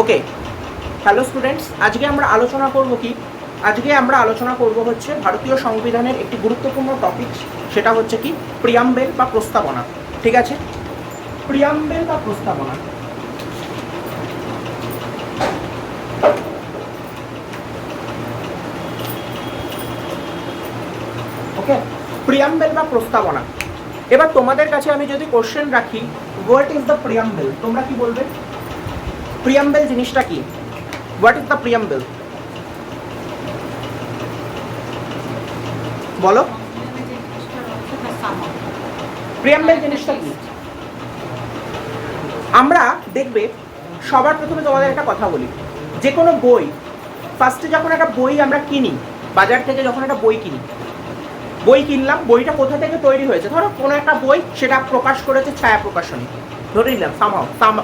ওকে, hello students, আজকে আমরা আলোচনা করব কি? আজকে আমরা আলোচনা করব হচ্ছে ভারতীয় সংবিধানের একটি গুরুত্বপূর্ণ টপিক, সেটা হচ্ছে কি প্রিয়াম্বেল বা প্রস্তাবনা। ঠিক আছে, প্রিয়াম্বেল বা প্রস্তাবনা। ওকে, প্রিয়াম্বেল বা প্রস্তাবনা। এবার তোমাদের কাছে আমি যদি কোশ্চেন রাখি, হোয়াট ইজ দ্য প্রিয়াম্বেল, তোমরা কি বলবে? প্রিয়াম্বেল জিনিসটা কি? What is the preamble? বলো, প্রিয়াম্বেল জিনিসটা কি? আমরা দেখবে সবার প্রথমে তোমাদের একটা কথা বলি, যে কোনো বই ফার্স্টে যখন একটা বই আমরা কিনি, বাজার থেকে যখন একটা বই কিনি, বই কিনলাম, বইটা কোথা থেকে তৈরি হয়েছে? ধরো কোনো একটা বই, সেটা প্রকাশ করেছে ছায়া প্রকাশনী, ধরে নিলাম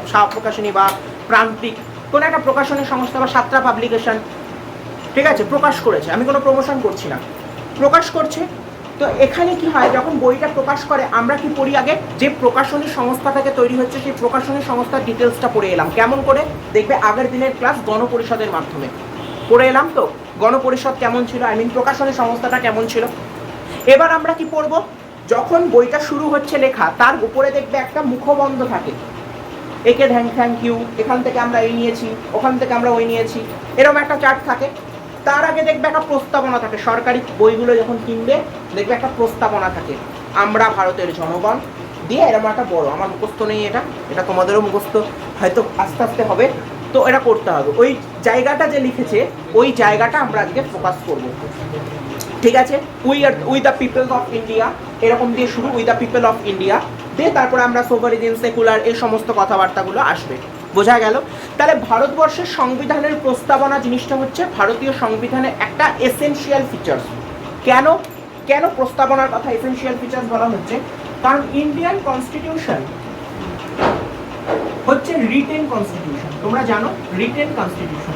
ছায়া প্রকাশনী বা প্রান্তিক কোনো একটা প্রকাশনী সংস্থা বা সাতটা পাবলিকেশন, ঠিক আছে, প্রকাশ করেছে। আমি কোনো প্রমোশন করছি না, প্রকাশ করছে। তো এখানে কি হয়, যখন বইটা প্রকাশ করে আমরা কি পড়ি? আগে যে প্রকাশনী সংস্থা থেকে তৈরি হচ্ছে সেই প্রকাশনী সংস্থার ডিটেলসটা পড়ে এলাম। কেমন করে? দেখবে আগের দিনের ক্লাস গণপরিষদের মাধ্যমে পড়ে এলাম। তো গণপরিষদ কেমন ছিল, আই মিন প্রকাশনী সংস্থাটা কেমন ছিল। এবার আমরা কি পড়বো? যখন বইটা শুরু হচ্ছে লেখা, তার উপরে দেখবে একটা মুখবন্ধ থাকে, একে থ্যাংক ইউ, এখান থেকে আমরা এই নিয়েছি, ওখান থেকে আমরা ওই নিয়েছি, এরকম একটা চার্ট থাকে। তার আগে দেখবে একটা প্রস্তাবনা থাকে, সরকারি বইগুলো যখন কিনবে দেখবে একটা প্রস্তাবনা থাকে, আমরা ভারতের জনগণ দিয়ে এরকম একটা বড়, আমার মুখস্থ নেই এটা, এটা তোমাদেরও মুখস্থ হয়তো আস্তে আস্তে হবে, তো এটা করতে হবে। ওই জায়গাটা যে লিখেছে ওই জায়গাটা আমরা আজকে ফোকাস করব। ঠিক আছে, we the people of India, এরকম দিয়ে শুরু, we the people of India দিয়ে তারপরে আমরা সোভারিজম, সেকুলার, এই সমস্ত কথাবার্তাগুলো আসবে। বোঝা গেল? তাহলে ভারতবর্ষের সংবিধানের প্রস্তাবনা জিনিসটা হচ্ছে ভারতীয় সংবিধানের একটা এসেনশিয়াল ফিচার্স। কেন কেন প্রস্তাবনার কথা এসেনশিয়াল ফিচার্স বলা হচ্ছে? কারণ ইন্ডিয়ান কনস্টিটিউশন হচ্ছে রিটেন কনস্টিটিউশন। তোমরা জানো রিটেন কনস্টিটিউশন।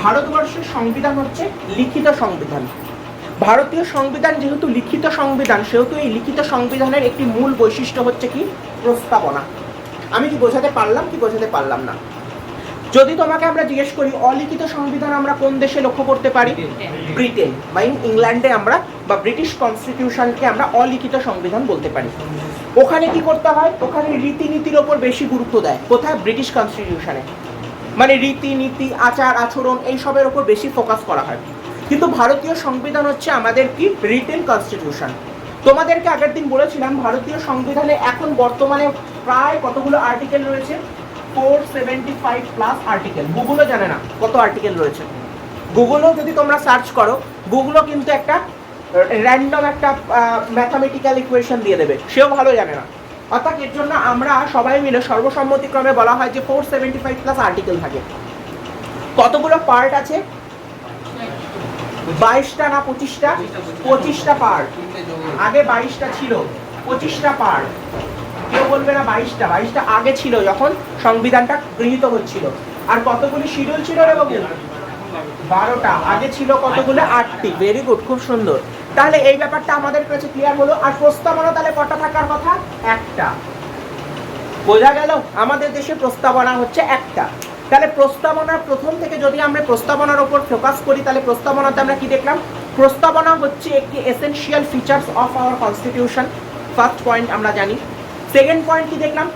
ভারতবর্ষের সংবিধান হচ্ছে লিখিত সংবিধান। ভারতীয় সংবিধান যেহেতু লিখিত সংবিধান, সেহেতু এই লিখিত সংবিধানের একটি মূল বৈশিষ্ট্য হচ্ছে কি প্রস্তাবনা। আমি কি বোঝাতে পারলাম কি বোঝাতে পারলাম না? যদি তোমাকে আমরা জিজ্ঞেস করি অলিখিত সংবিধান আমরা কোন দেশে লক্ষ্য করতে পারি? ব্রিটেন বা ইংল্যান্ডে আমরা, বা ব্রিটিশ কনস্টিটিউশনকে আমরা অলিখিত সংবিধান বলতে পারি। ওখানে কি করতে হয়? ওখানে রীতিনীতির ওপর বেশি গুরুত্ব দেয়। কোথায়? ব্রিটিশ কনস্টিটিউশনে, মানে রীতিনীতি, আচার আচরণ এইসবের ওপর বেশি ফোকাস করা হয়। কিন্তু ভারতীয় সংবিধান হচ্ছে আমাদের কি রিটেন কনস্টিটিউশন। তোমাদেরকে আগের দিন বলেছিলাম ভারতীয় সংবিধানে এখন বর্তমানে প্রায় কতগুলো আর্টিকেল রয়েছে? 475 প্লাস আর্টিকেল। গুগলও জানে না কত আর্টিকেল রয়েছে। গুগলও যদি তোমরা সার্চ করো, গুগলও কিন্তু একটা র্যান্ডম একটা ম্যাথামেটিক্যাল ইকুয়েশন দিয়ে দেবে, সেও ভালো জানে না। অর্থাৎ এর জন্য আমরা সবাই মিলে সর্বসম্মতিক্রমে বলা হয় যে 475 প্লাস আর্টিকেল থাকে। কতগুলো পার্ট আছে? 22টা না 25টা? 25টা পার্ট। আগে 22টা ছিল, 25টা পার্ট। কেউ বলবে না 22টা, 22টা আগে ছিল যখন সংবিধানটা গৃহীত হচ্ছিল। আর কতগুলি শিডিউল ছিল রে বাবু? 12টা। আগে ছিল কতগুলো? 8টি। ভেরি গুড, খুব সুন্দর। তাহলে এই ব্যাপারটা আমাদের কাছে ক্লিয়ার হলো। আর প্রস্তাবনা তাহলে কটা থাকার কথা? একটা। বোঝা গেল? আমাদের দেশে প্রস্তাবনা হচ্ছে একটা। তাহলে প্রস্তাবনার প্রথম থেকে যদি আমরা প্রস্তাবনার উপর ফোকাস করি, তাহলে প্রস্তাবনাতে আমরা কি দেখলাম? প্রস্তাবনা হচ্ছে একটি essential features of our constitution. First point আমরা জানি। সেকেন্ড পয়েন্ট কি দেখলাম?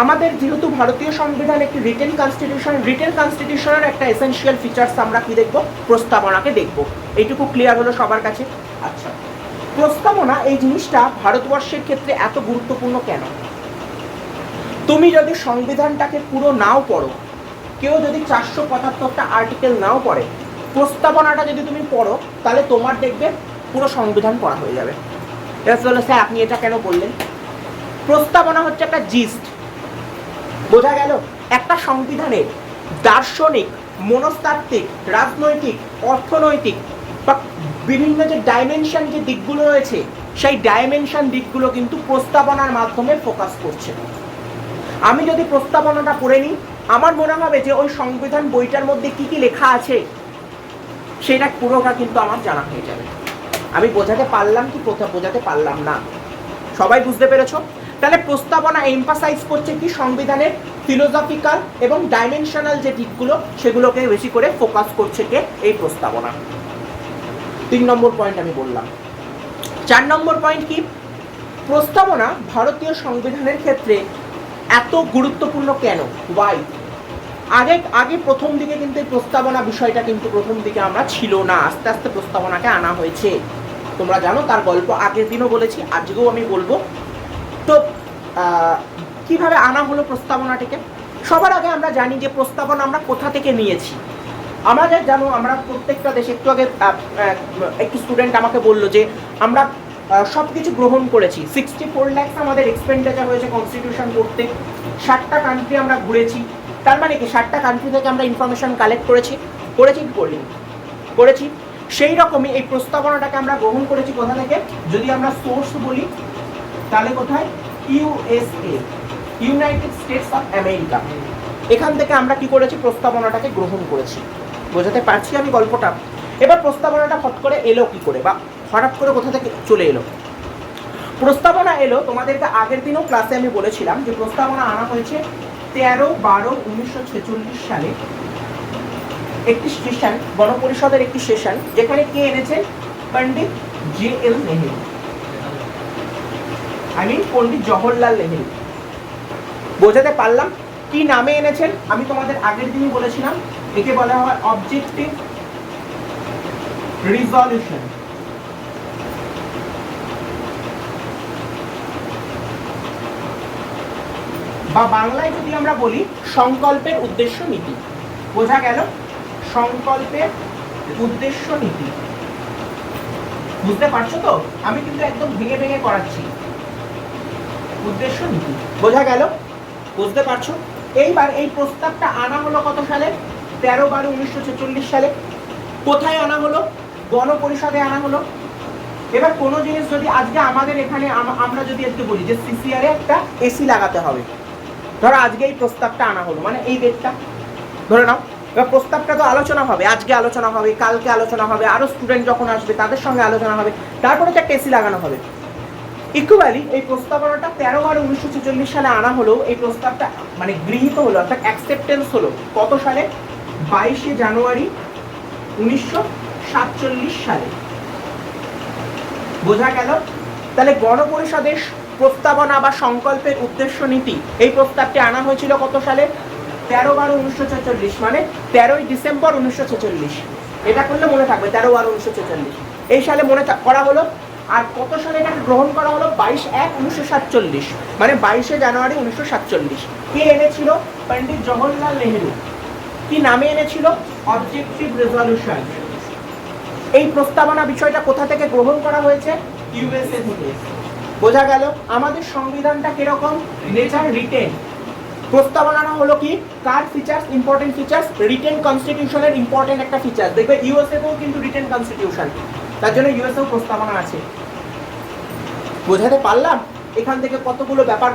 আমাদের যেহেতু ভারতীয় সংবিধান একটি রিটেন কনস্টিটিউশন, রিটেন কনস্টিটিউশনের একটা এসেনশিয়াল ফিচার্স আমরা কি দেখব? প্রস্তাবনাকে দেখব। এইটুকু ক্লিয়ার হলো সবার কাছে? আচ্ছা, প্রস্তাবনা এই জিনিসটা ভারতবর্ষের ক্ষেত্রে এত গুরুত্বপূর্ণ কেন? তুমি যদি সংবিধানটাকে পুরো নাও পড়ো, কেউ যদি 475টা আর্টিকেল নাও পড়ে, প্রস্তাবনাটা যদি তুমি পড়ো, তাহলে তোমার দেখবে পুরো সংবিধান পড়া হয়ে যাবে। এবার বলো স্যার আপনি এটা কেন বললেন? প্রস্তাবনা হচ্ছে একটা জিস্ট। বোঝা গেল? একটা সংবিধানের দার্শনিক, মনস্তাত্ত্বিক, রাজনৈতিক, অর্থনৈতিক বা বিভিন্ন যে ডাইমেনশন, যে দিকগুলো রয়েছে, সেই ডাইমেনশন দিকগুলো কিন্তু প্রস্তাবনার মাধ্যমে ফোকাস করছে। আমি যদি প্রস্তাবনাটা পড়ে নিই, আমার মনে হবে যে ওই সংবিধান বইটার মধ্যে কি কি লেখা আছে সেটা পুরোটা কিন্তু আমার জানা হয়ে যাবে। আমি বোঝাতে পারলাম কি বোঝাতে পারলাম না? সবাই বুঝতে পেরেছো? তাহলে প্রস্তাবনা এমফাসাইজ করছে কি সংবিধানের ফিলোসফিক্যাল এবং ডাইমেনশনাল যে দিকগুলো সেগুলোকে বেশি করে ফোকাস করছে কে? এই প্রস্তাবনা। 3 নম্বর পয়েন্ট আমি বললাম। 4 নম্বর পয়েন্ট কি? প্রস্তাবনা ভারতীয় সংবিধানের ক্ষেত্রে এত গুরুত্বপূর্ণ কেন? ওয়াই? আগে প্রথম দিকে কিন্তু এই প্রস্তাবনা বিষয়টা কিন্তু প্রথম দিকে আমরা ছিল না, আস্তে আস্তে প্রস্তাবনাকে আনা হয়েছে। তোমরা জানো, তার গল্প আগের দিনও বলেছি, আজকেও আমি বলবো। তো কিভাবে আনা হলো প্রস্তাবনাটিকে? সবার আগে আমরা জানি যে প্রস্তাবনা আমরা কোথা থেকে নিয়েছি। আমাদের জানো, আমরা প্রত্যেকটা দেশে, একটু আগে একটি স্টুডেন্ট আমাকে বললো যে আমরা সব কিছু গ্রহণ করেছি। 64 লাখ আমাদের এক্সপেন্ডিচার হয়েছে কনস্টিটিউশন করতে, 60টা কান্ট্রি আমরা ঘুরেছি। তার মানে কি 60টা কান্ট্রি থেকে আমরা ইনফরমেশন কালেক্ট করেছি কি করিনি? করেছি। সেই রকমই এই প্রস্তাবনাটাকে আমরা গ্রহণ করেছি কোথা থেকে? যদি আমরা সোর্স বলি তাহলে কোথায়? USA, United states of America. এখান থেকে আমরা কি করেছি? প্রস্তাবনাটাকে গ্রহণ করেছি। বোঝাতে পারছি আমি গল্পটা? এবার প্রস্তাবনাটা হঠাৎ করে এলো কি করে, বা হঠাৎ করে কোথা থেকে চলে এলো? প্রস্তাবনা এলো, তোমাদেরকে আগের দিনও ক্লাসে আমি বলেছিলাম যে প্রস্তাবনা আনা হয়েছে 13/12/1946 সালে। একটি সেশন, গণপরিষদের একটি সেশন, যেখানে কে এনেছেন? পণ্ডিত JL নেহেরু, পণ্ডিত জওহরলাল নেহেরু। বোঝাতে পারলাম? কি নামে এনেছেন? আমি তোমাদের আগের দিনই বলেছিলাম, একে বলা হয় অবজেক্টিভ রিজলিউশন। বা বাংলায় যদি আমরা বলি সংকল্পের উদ্দেশ্য নীতি। বোঝা গেল? সংকল্পের উদ্দেশ্য নীতি। বুঝতে পারছো তো? আমি কিন্তু একদম ভেঙে ভেঙে করাচ্ছি। উদ্দেশ্য নীতি, বোঝা গেল? বুঝতে পারছো? এইবার এই প্রস্তাবটা আনা হলো কত সালে? 13/12/1946 সালে। কোথায় আনা হলো? গণপরিষদে আনা হলো। এবার কোনো জিনিস যদি আজকে আমাদের এখানে আমরা যদি একটু বলি যে সিসিআর এ একটা এসি লাগাতে হবে, ধরো আজকে এই প্রস্তাবটা আনা হলো, মানে এই ডেটটা ধরে নাও। এবার প্রস্তাবটা তো আলোচনা হবে, আজকে আলোচনা হবে, কালকে আলোচনা হবে, আরো স্টুডেন্ট যখন আসবে তাদের সঙ্গে আলোচনা হবে, তারপরে একটা এসি লাগানো হবে। ইকুয়ালি এই প্রস্তাবনাটা 13/12/1946 সালে আনা হলো। এই প্রস্তাবটা মানে গৃহীত হলো, অর্থাৎ অ্যাকসেপ্টেন্স হলো কত সালে? 22 জানুয়ারি 1947 সালে। বোঝা গেল? তাহলে গণপরিষদের প্রস্তাবনা বা সংকল্পের উদ্দেশ্য নীতি, এই প্রস্তাবটি আনা হয়েছিল কত সালে? 13/12/1946, মানে 13ই ডিসেম্বর 1946। এটা করলে মনে থাকবে, 13/12/1946 এই সালে মনে করা হলো। আর কত সালে এটাকে গ্রহণ করা হলো? 22/1/1947, মানে 22 জানুয়ারি 1947। কে এনেছিল? পণ্ডিত জওহরলাল নেহেরু। কি নামে এনেছিল? Objective resolution. এই প্রস্তাবনা বিষয়টা কোথা থেকে গ্রহণ করা হয়েছে? ইউএসএ থেকে। বোঝা গেল? আমাদের সংবিধানটা কিরকম? Nature written. প্রস্তাবনা হলো কি? কার ফিচার্স? Important features. রিটেন কনস্টিটিউশনের ইম্পর্টেন্ট একটা ফিচার। দেখবে ইউএসএ তেও কিন্তু রিটেন কনস্টিটিউশন, তার জন্য ইউএসএও প্রস্তাবনা আছে। বোঝাতে পারলাম? এখান থেকে কতগুলো ব্যাপার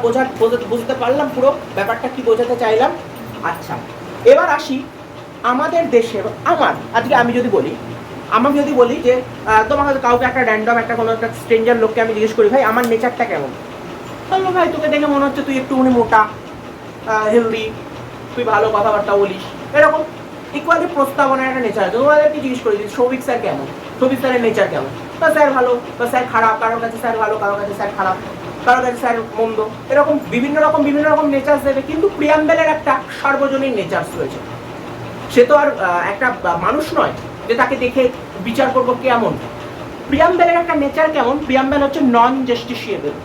বুঝতে পারলাম, পুরো ব্যাপারটা কি বোঝাতে চাইলাম। আচ্ছা, এবার আসি আমাদের দেশে। আজকে আমি যদি বলি যে তোমার হয়তো কাউকে একটা র্যান্ডম একটা কোনো একটা স্ট্রেঞ্জার লোককে আমি জিজ্ঞেস করি, ভাই আমার নেচারটা কেমন? বলবো ভাই তোকে দেখে মনে হচ্ছে তুই একটুখানি মোটা, হেলদি, তুই ভালো কথাবার্তা বলিস, এরকম। ইকুয়ালি প্রস্তাবনার একটা নেচার আছে। তোমাদেরকে জিজ্ঞেস করি যে সৌভিক স্যার কেমন? সৌভিক স্যারের নেচার কেমন? বা স্যার ভালো, বা স্যার খারাপ, কারোর কাছে স্যার ভালো, কারোর কাছে স্যার খারাপ, কারোর কাছে স্যার মন্দ, এরকম বিভিন্ন রকম নেচার দেবে। কিন্তু প্রিয়াম্বেলের একটা সার্বজনীন নেচার রয়েছে। সে তো আর একটা মানুষ নয় যে তাকে দেখে বিচার করবো কেমন। প্রিয়াম্বেলের একটা নেচার কেমন? প্রিয়াম্বেল হচ্ছে নন জাস্টিসিয়েবল।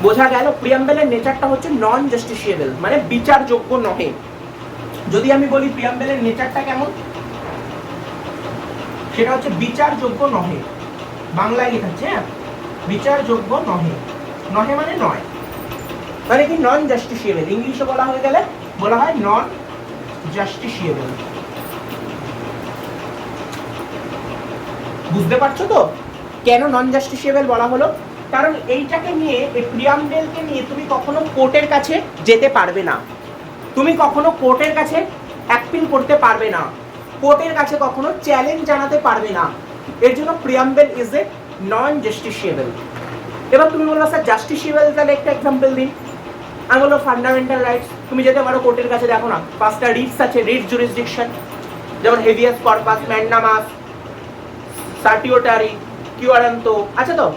বোঝা গেল? প্রিয়াম্বেলের নেচারটা হচ্ছে নন জাস্টিসিয়েবল, মানে বিচারযোগ্য নহে। যদি আমি বলি প্রিয়াম্বেলের নেচারটা কেমন, সেটা হচ্ছে বিচারযোগ্য নহে। বাংলায় লেখাচ্ছে, হ্যাঁ, বিচারযোগ্য নহে। নহে মানে নয়, মানে কি? নন জাস্টিসিয়েবল। ইংলিশে বলা হয় নন জাস্টিসিয়েবল। বুঝতে পারছো তো কেন নন জাস্টিসিয়েবল বলা হলো? কারণ এইটাকে নিয়ে, এই প্রিয়াম্বেলকে নিয়ে তুমি কখনো কোর্টের কাছে যেতে পারবে না, তুমি কখনো কোর্টের কাছে অ্যাপিল করতে পারবে না, কোর্টের কাছে কখনো চ্যালেঞ্জ জানাতে পারবে না। এর জন্য প্রিয়াম্বেল ইজ এ নন জাস্টিসিয়েবল। এবার তুমি বললো স্যার জাস্টিসিয়েবল, তাহলে একটা এক্সাম্পল দিন। আমি বলবো ফান্ডামেন্টাল রাইটস। তুমি যেতে পারো কোর্টের কাছে, দেখো না 5টা রিটস আছে, রিট জুরিসডিকশন, যেমন হেভিয়াস কর্পাস, ম্যান্ডামাস, সার্টিওটারি, কিউয়ারান্তো আছে তো,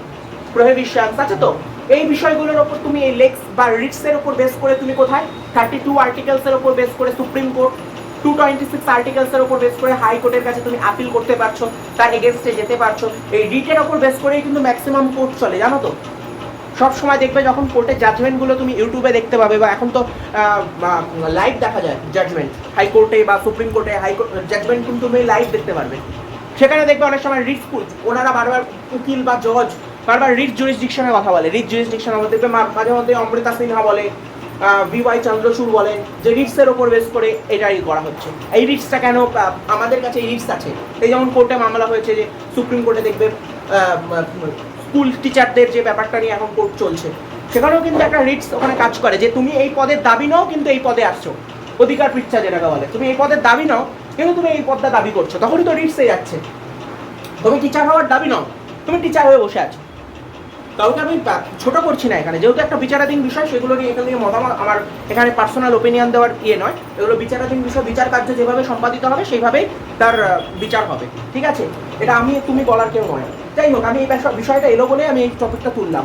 প্রোহিবিশনস আছে তো। এই বিষয়গুলোর ওপর তুমি এই লেক্স বা রিটসের ওপর বেস করে তুমি কোথায় 32 আর্টিকেলসের ওপর বেস করে সুপ্রিম কোর্ট, 226 আর্টিকেলসের ওপর বেস করে হাইকোর্টের কাছে তুমি আপিল করতে পারছো, তার এগেনস্টে যেতে পারছো। এই রিটের ওপর বেস করেই কিন্তু ম্যাক্সিমাম কোর্ট চলে, জানো তো। সব সময় দেখবে যখন কোর্টের জাজমেন্টগুলো তুমি ইউটিউবে দেখতে পাবে, বা এখন তো লাইভ দেখা যায় জাজমেন্ট, হাইকোর্টে বা সুপ্রিম কোর্টে হাইকোর্ট জাজমেন্ট কিন্তু তুমি লাইভ দেখতে পারবে। সেখানে দেখবে অনেক সময় রিট ওনারা বারবার উকিল বা জজ বারবার রিট জুরিসডিকশনের কথা বলে। রিট জুরিসডিকশনের মধ্যে দেখবে মাঝে মধ্যে অমৃতা সিনহা বলে, VY চন্দ্রচূড় বলেন যে রিটসের ওপর বেস করে এটাই করা হচ্ছে। এই রিটসটা কেন আমাদের কাছে এই রিটস আছে, এই যেমন কোর্টে মামলা হয়েছে যে সুপ্রিম কোর্টে দেখবে স্কুল টিচারদের যে ব্যাপারটা নিয়ে এখন কোর্ট চলছে, সেখানেও কিন্তু একটা রিটস ওখানে কাজ করে যে তুমি এই পদের দাবি নাও কিন্তু এই পদে আসছো, অধিকার পৃচ্ছা যেটাকে বলে, তুমি এই পদের দাবি নাও কিন্তু তুমি এই পদটা দাবি করছো, তখনই তো রিটসে যাচ্ছে। তুমি টিচার হওয়ার দাবি নাও, তুমি টিচার হয়ে বসে আছো। কাউকে আমি ছোট করছি না এখানে, যেহেতু একটা বিচারাধীন বিষয়, সেগুলো নিয়ে এখান থেকে মতামত আমার এখানে পার্সোনাল ওপিনিয়ন দেওয়ার ইয়ে নয়। এগুলো বিচারাধীন বিষয়, বিচার কার্য যেভাবে সম্পাদিত হবে সেইভাবেই তার বিচার হবে, ঠিক আছে? এটা আমি তুমি বলার কেউ নয়। যাই হোক, আমি এই বিষয়টা এলো বলে আমি এই টপিকটা তুললাম।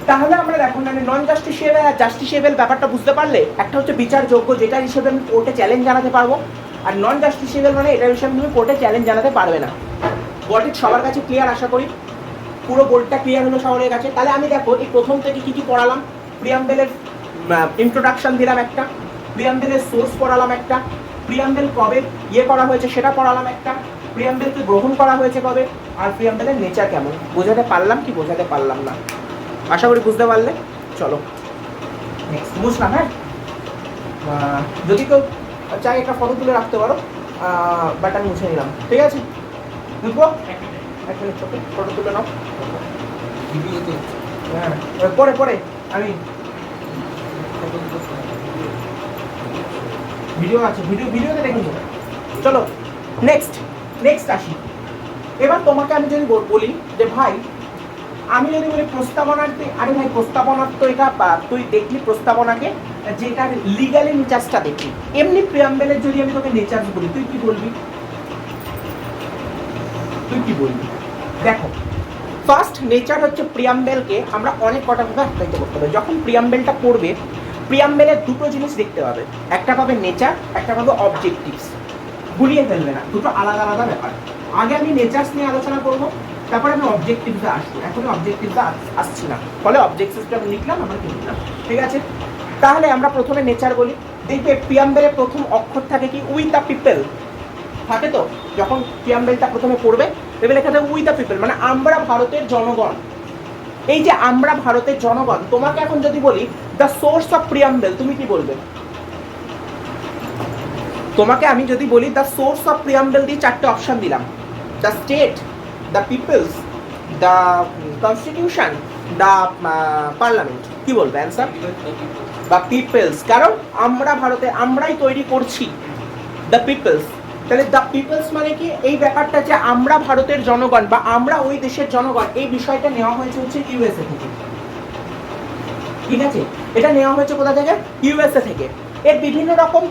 তাহলে আমরা এখন আমি নন জাস্টিসিয়েবল আর জাস্টিসিয়েবল ব্যাপারটা বুঝতে পারলে, একটা হচ্ছে বিচারযোগ্য, যেটা হিসেবে আমি কোর্টে চ্যালেঞ্জ জানাতে পারবো, আর নন জাস্টিসিয়েবল মানে এটা হিসেবে তুমি কোর্টে চ্যালেঞ্জ জানাতে পারবে না। বডির সবার কাছে ক্লিয়ার, আশা করি পুরো বোর্ডটা ক্লিয়ার হলো সবার কাছে। তাহলে আমি দেখো এই প্রথম থেকে কি কি পড়ালাম, প্রিয়াম্বেলের ইন্ট্রোডাকশন দিলাম একটা, প্রিয়াম্বেলের সোর্স পড়ালাম একটা, প্রিয়াম্বেল কবে ইয়ে করা হয়েছে সেটা পড়ালাম একটা, প্রিয়াম্বেলকে গ্রহণ করা হয়েছে কবে, আর প্রিয়াম্বেলের নেচার কেমন। বোঝাতে পারলাম কি বোঝাতে পারলাম না? আশা করি বুঝতে পারলে। চলো নেক্সট বুঝলাম। হ্যাঁ, যদি কেউ চাই একটা ফটো তুলে রাখতে পারো, বাট আমি মুছে নিলাম, ঠিক আছে? বুঝবো, এক মিনিট ফটো তুলে নাও। হ্যাঁ, পরে পরে আমি ভিডিও আছে, ভিডিওতে দেখে নেবো। চলো নেক্সট আসি। এবার তোমাকে আমি যদি বলি যে ভাই, আমি যদি বলি প্রস্তাবনার, আরে ভাই প্রস্তাবনার তো এটা তুই দেখলি প্রস্তাবনাকে, যেটা লিগালি নেচার্সটা দেখলি। এমনি প্রিয়াম্বেলের যদি আমি তোকে নেচার্স বলি, তুই কি বলবি? দেখো, ফার্স্ট নেচার হচ্ছে প্রিয়াম্বেলকে আমরা অনেক কটা ভাবে আখ্যায়িত করতে হবে। যখন প্রিয়াম্বেলটা পড়বে, প্রিয়াম্বেলের দুটো জিনিস দেখতে পাবে, একটা পাবে নেচার, একটা পাবে অবজেক্টিভস। গুলিয়ে ফেলবে না, দুটো আলাদা আলাদা ব্যাপার। আগে আমি নেচার্স নিয়ে আলোচনা করবো, তারপরে আমি অবজেক্টিভসে আসবো। এখন অবজেক্টিভসে আসছি না, ফলে অবজেক্টিভসটা আমি লিখলাম, আমরা লিখলাম, ঠিক আছে? তাহলে আমরা প্রথমে নেচার বলি। দেখবে প্রিয়াম্বেলের প্রথম অক্ষর থাকে কি, উইথ দ্য পিপল থাকে তো। যখন প্রিয়াম্বেলটা প্রথমে পড়বে, ভেবে লেখা থাকে উইথ দ্য পিপল, মানে আমরা ভারতের জনগণ। এই যে আমরা ভারতের জনগণ, তোমাকে এখন যদি বলি দ্য সোর্স অফ প্রিয়াম্বেল, তুমি কি বলবে? তোমাকে আমি যদি বলি দ্য সোর্স অফ প্রিয়াম্বেল দিয়ে 4টে অপশন দিলাম, the state, the peoples, the constitution, the parliament, কি বলবে অ্যান্সার? দ্য পিপলস, কারণ আমরা ভারতে আমরাই তৈরি করছি দ্য পিপলস। তাহলে দ্য পিপলস মানে কি, এই ব্যাপারটা যে আমরা ভারতের জনগণ বা আমরা ওই দেশের জনগণ, এই বিষয়টা নেওয়া হয়েছে হচ্ছে ইউএসএ থেকে, ঠিক আছে? এটা নেওয়া হয়েছে কোথা থেকে? ইউএসএ থেকে। এর বিভিন্ন রকম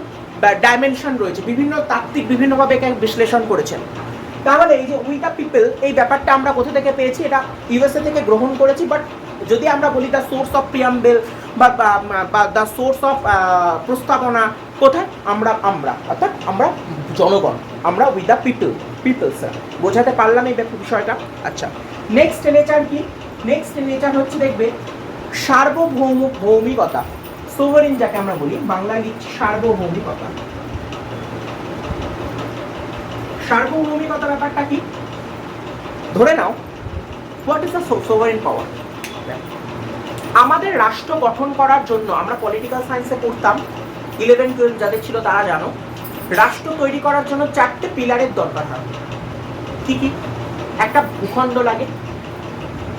ডাইমেনশন রয়েছে, বিভিন্ন তাত্ত্বিক বিভিন্নভাবে একে বিশ্লেষণ করেছেন। তাহলে এই যে উইথ দ্য পিপল, এই ব্যাপারটা আমরা কোথা থেকে পেয়েছি? এটা ইউএসএ থেকে গ্রহণ করেছি। বাট যদি আমরা বলি দ্য সোর্স অফ প্রিয়াম্বেল বা দ্য সোর্স অফ প্রস্তাবনা কোথায়? আমরা অর্থাৎ আমরা জনগণ, আমরা উইথ দ্য পিপলস। বোঝাতে পারলাম এই বিষয়টা? আচ্ছা, নেক্সট নেচার কি? নেক্সট নেচার হচ্ছে দেখবে সার্বভৌমিকতা, সোভারিন যাকে আমরা বলি, বাংলায় লিখছি সার্বভৌমিকতা। সার্বভৌমিকতা ব্যাপারটা কি? ধরে নাও, হোয়াট ইজ দ্য সোভারিন পাওয়ার? আমাদের রাষ্ট্র গঠন করার জন্য, আমরা পলিটিক্যাল সায়েন্সে পড়তাম, 11-12 যাদের ছিল তারা জানো, রাষ্ট্র তৈরি করার জন্য 4টে পিলারের দরকার হয়। কি কি? একটা ভূখণ্ড লাগে,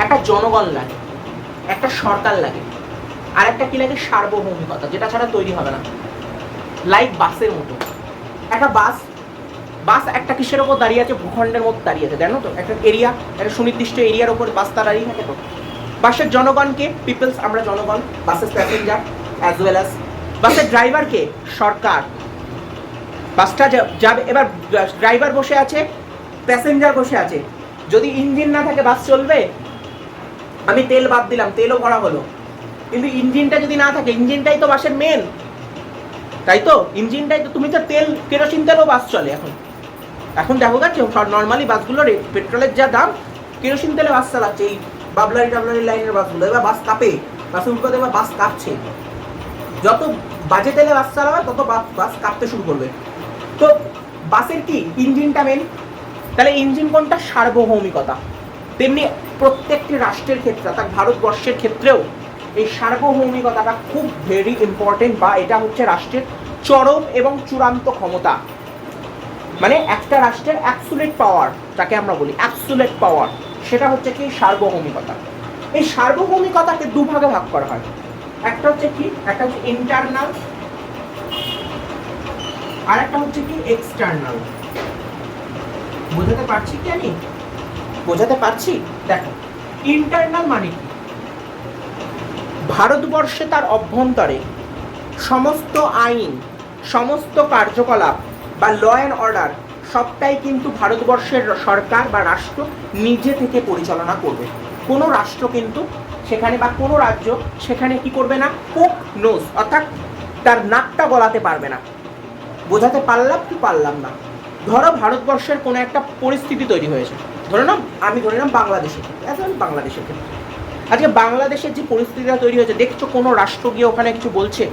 একটা জনগণ লাগে, একটা সরকার লাগে, আর একটা কি লাগে? সার্বভৌমিকতা, যেটা ছাড়া তৈরি হবে না। লাইক বাসের মতো, একটা বাস একটা কিসের ওপর দাঁড়িয়ে আছে? ভূখণ্ডের মধ্যে দাঁড়িয়ে আছে, জানো তো? একটা এরিয়া, একটা সুনির্দিষ্ট এরিয়ার ওপর বাসটা দাঁড়িয়ে থাকে। তো বাসের জনগণকে পিপলস, আমরা জনগণ, বাসের প্যাসেঞ্জার। অ্যাজ ওয়েল অ্যাজ বাসের ড্রাইভারকে সরকার। বাসটা যাবে, এবার ড্রাইভার বসে আছে, প্যাসেঞ্জার বসে আছে, যদি ইঞ্জিন না থাকে বাস চলবে? আমি তেল বাদ দিলাম, তেলও ভরা হলো, কিন্তু ইঞ্জিনটা যদি না থাকে, ইঞ্জিনটাই তো বাসের মেন, তাই তো? ইঞ্জিনটাই তো, তুমি তো তেল, কেরোসিন তেলও বাস চলে এখন। এখন দেখো গেছে নর্মালি বাসগুলোর পেট্রোলের যা দাম, কেরোসিন তেলে বাস চালাচ্ছে এই বাবলারি টাবলারি লাইনের বাসগুলো। এবার বাস কাঁপে, বাসে উল্টো দেবে, বাস কাঁপছে। যত বাজে তেলে বাস চালাবে তত বাস কাঁপতে শুরু করবে। তো বাসের কি ইঞ্জিনটা মেন। তাহলে ইঞ্জিন কোনটা? সার্বভৌমিকতা। তেমনি প্রত্যেকটি রাষ্ট্রের ক্ষেত্রে, অর্থাৎ ভারতবর্ষের ক্ষেত্রেও এই সার্বভৌমিকতাটা খুব ভেরি ইম্পর্টেন্ট, বা এটা হচ্ছে রাষ্ট্রের চরম এবং চূড়ান্ত ক্ষমতা। মানে একটা রাষ্ট্রের অ্যাবসুলেট পাওয়ার, যাকে আমরা বলি অ্যাবসুলেট পাওয়ার, সেটা হচ্ছে কি সার্বভৌমিকতা। এই সার্বভৌমিকতাকে দুভাগে ভাগ করা হয়। একটা হচ্ছে কি, একটা হচ্ছে ইন্টারনাল, আর একটা হচ্ছে কি এক্সটার্নাল। বোঝাতে পারছি কি? আমি বোঝাতে পারছি? দেখো, ইন্টারনাল মানে কি? ভারতবর্ষে তার অভ্যন্তরে সমস্ত আইন, সমস্ত কার্যকলাপ বা ল অ্যান্ড অর্ডার সবটাই কিন্তু ভারতবর্ষের সরকার বা রাষ্ট্র নিজে থেকে পরিচালনা করবে। কোনো রাষ্ট্র কিন্তু সেখানে বা কোনো রাজ্য সেখানে কি করবে না, পোক নোজ, অর্থাৎ তার নাকটা গলাতে পারবে না। বোঝাতে পারলাম কি পারলাম না? ধরো ভারতবর্ষের কোনো একটা পরিস্থিতি তৈরি হয়েছে, ধরে নাও, আমি ধরে নাম বাংলাদেশের ক্ষেত্রে, আমি বাংলাদেশের ক্ষেত্রে আজকে বাংলাদেশের যে পরিস্থিতিটা তৈরি হয়েছে, দেখছো কোনো রাষ্ট্র গিয়ে ওখানে কিছু বলছে?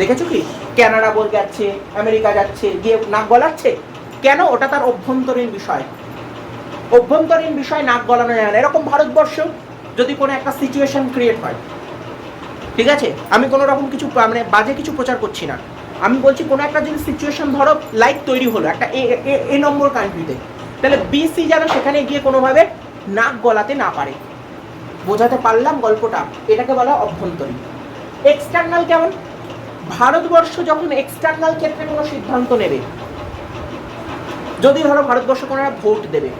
দেখেছো কি? কানাডা বল যাচ্ছে, আমেরিকা যাচ্ছে, গিয়ে নাক গলাচ্ছে কেন? ওটা তার অভ্যন্তরীণ বিষয়। অভ্যন্তরীণ বিষয় নাক গলানো যায় না। এরকম ভারতবর্ষ যদি কোনো একটা সিচুয়েশন ক্রিয়েট হয়, ঠিক আছে, আমি কোনো রকম কিছু মানে বাজে কিছু প্রচার করছি না, আমি বলছি কোনো একটা যদি সিচুয়েশন ধরো লাইক তৈরি হলো একটা এ নম্বর কান্ট্রিতে, তাহলে বিসি যেন সেখানে গিয়ে কোনোভাবে নাক গলাতে না পারে। বোঝাতে পারলাম গল্পটা? এটাকে বলা অভ্যন্তরীণ। এক্সটার্নাল কেমন? ভারতবর্ষ যখন এক্সটার্নাল ক্ষেত্রে কোনো সিদ্ধান্ত নেবে, যদি ধরো ভারতবর্ষ কোনো একটা ভোট দেবে,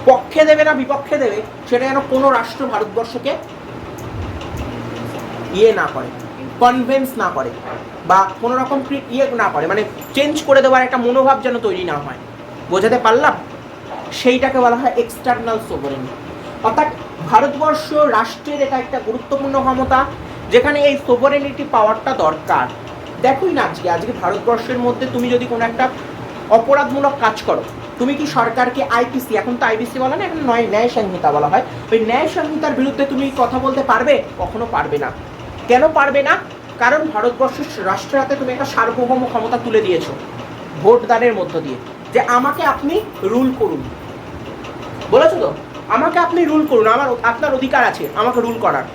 পক্ষে দেবে না বিপক্ষে দেবে, সেটা যেন কোনো রাষ্ট্র ভারতবর্ষকে ইয়ে না করে, কনভেন্স না করে, বা কোনো রকম ইয়ে না করে, মানে চেঞ্জ করে দেওয়ার একটা মনোভাব যেন তৈরি না হয়। বোঝাতে পারলাম? সেইটাকে বলা হয় এক্সটার্নাল সোভারেনিটি। অর্থাৎ ভারতবর্ষ রাষ্ট্রের এটা একটা গুরুত্বপূর্ণ ক্ষমতা, যেখানে এই সোভারেনিটি পাওয়ারটা দরকার। দেখোই না আজকে ভারতবর্ষের মধ্যে তুমি যদি কোনো একটা অপরাধমূলক কাজ করো, তুমি কি সরকারকে আইপিসি, এখন তো আইপিসি বলা না, এখন ন্যায় সংহিতা বলা হয়, ওই ন্যায় সংহিতার বিরুদ্ধে তুমি কথা বলতে পারবে? কখনো পারবে না। কেন পারবে না? কারণ ভারতবর্ষের রাষ্ট্রের হাতে তুমি একটা সার্বভৌম ক্ষমতা তুলে দিয়েছো ভোটদানের মধ্য দিয়ে, যে আমাকে আপনি রুল করুন, বলেছো তো, আমাকে আপনি রুল করুন, আপনার অধিকার আছে আমাকে রুল করার।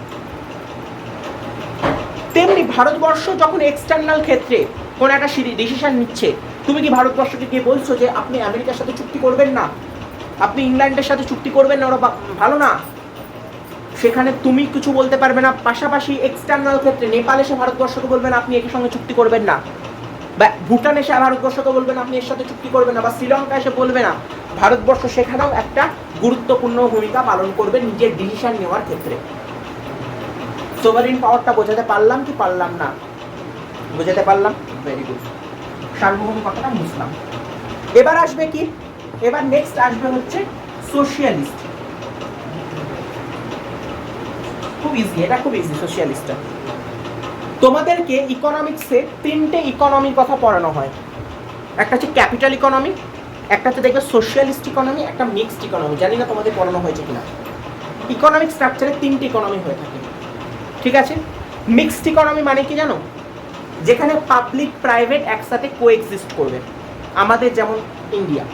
তেমনি ভারতবর্ষ যখন এক্সটার্নাল ক্ষেত্রে কোনো একটা ডিসিশন নিচ্ছে, তুমি কি ভারতবর্ষকে গিয়ে বলছো যে আপনি আমেরিকার সাথে চুক্তি করবেন না, আপনি ইংল্যান্ডের সাথে চুক্তি করবেন না, ওরা ভালো না? সেখানে তুমি কিছু বলতে পারবে না। পাশাপাশি এক্সটার্নাল ক্ষেত্রে নেপাল এসে ভারতবর্ষকে বলবেন আপনি এর সঙ্গে চুক্তি করবেন না, বা ভুটান এসে ভারতবর্ষকে বলবেন আপনি এর সাথে চুক্তি করবেন না, বা শ্রীলঙ্কা এসে বলবে না। ভারতবর্ষ সেখানেও একটা গুরুত্বপূর্ণ ভূমিকা পালন করবে নিজের ডিসিশন নেওয়ার ক্ষেত্রে। সোভারেন পাওয়ারটা বোঝাতে পারলাম কি পারলাম না? বোঝাতে পারলাম? Very good. সার্বভৌম কথাটা বুঝলাম। এবার আসবে কি, এবার নেক্সট আসবে হচ্ছে সোশিয়ালিস্ট। খুব ইজি, এটা খুব ইজি সোশিয়ালিস্টটা। তোমাদেরকে ইকোনমিক্সে তিনটে ইকোনমির কথা পড়ানো হয়। একটা হচ্ছে ক্যাপিটাল ইকোনমি, একটা হচ্ছে দেখবে সোশিয়ালিস্ট ইকোনমি, একটা মিক্সড ইকোনমি। জানি না তোমাদের পড়ানো হয়েছে কিনা। ইকোনমিক স্ট্রাকচারে তিনটে ইকোনমি হয়ে থাকে, ঠিক আছে? মিক্সড ইকোনমি মানে কি জানো? যেখানে পাবলিক প্রাইভেট একসাথে কোএক্সিস্ট করবে। আমাদের যেমন ইন্ডিয়া,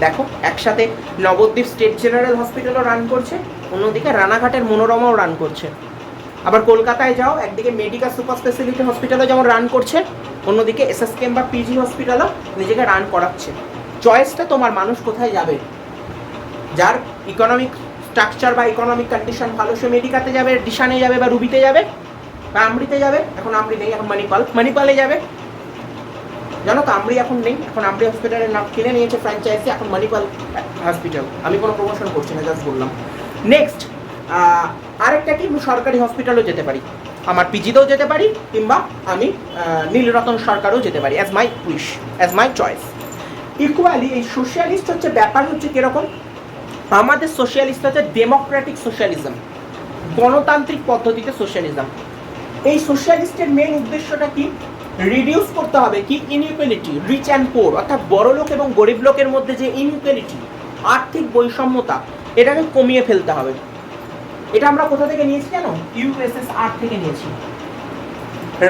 দেখো একসাথে নবদ্বীপ স্টেট জেনারেল হসপিটালও রান করছে, অন্যদিকে রানাঘাটের মনোরমাও রান করছে। আবার কলকাতায় যাও, একদিকে মেডিকেল সুপার স্পেশালিটি হসপিটালও যেমন রান করছে, অন্যদিকে এসএসকেএম বা পিজি হসপিটালও নিজেকে রান করাচ্ছে। চয়েসটা তোমার, মানুষ কোথায় যাবে। যার ইকোনমিক স্ট্রাকচার বা ইকোনমিক কন্ডিশন ভালো, সে মেডিকাতে যাবে, ডিশানে যাবে, বা রুবিতে যাবে, বা আমরিতে যাবে। এখন আমরি নেই, এখন মণিপালে যাবে। জানো তো আমরি এখন নেই, এখন আমরি হসপিটালের নাম কিনে নিয়েছে ফ্র্যাঞ্চাইজি, এখন মণিপাল হসপিটাল। আমি কোনো প্রমোশন করছি না, জাস্ট বললাম। নেক্সট আরেকটা কি, সরকারি হসপিটালও যেতে পারি। আমার পিজিতেও যেতে পারি, কিংবা আমি নীলরতন সরকারও যেতে পারি, as my wish, as my choice. Equally এই সোশ্যালিস্ট হচ্ছে ব্যাপার হচ্ছে কিরকম, আমাদের সোশ্যালিস্ট হচ্ছে ডেমোক্রেটিক সোশ্যালিজম, গণতান্ত্রিক পদ্ধতিতে সোশ্যালিজম। এই সোশ্যালিস্টের মেন উদ্দেশ্যটা কি, রিডিউস করতে হবে কি ইনইকুয়ালিটি, রিচ অ্যান্ড পোর, অর্থাৎ বড় লোক এবং গরিব লোকের মধ্যে যে ইনইকুয়ালিটি, আর্থিক বৈষম্যতা, এটাকে কমিয়ে ফেলতে হবে। এটা আমরা কোথা থেকে নিয়েছি জানো? ইউএসএসআর থেকে নিয়েছি,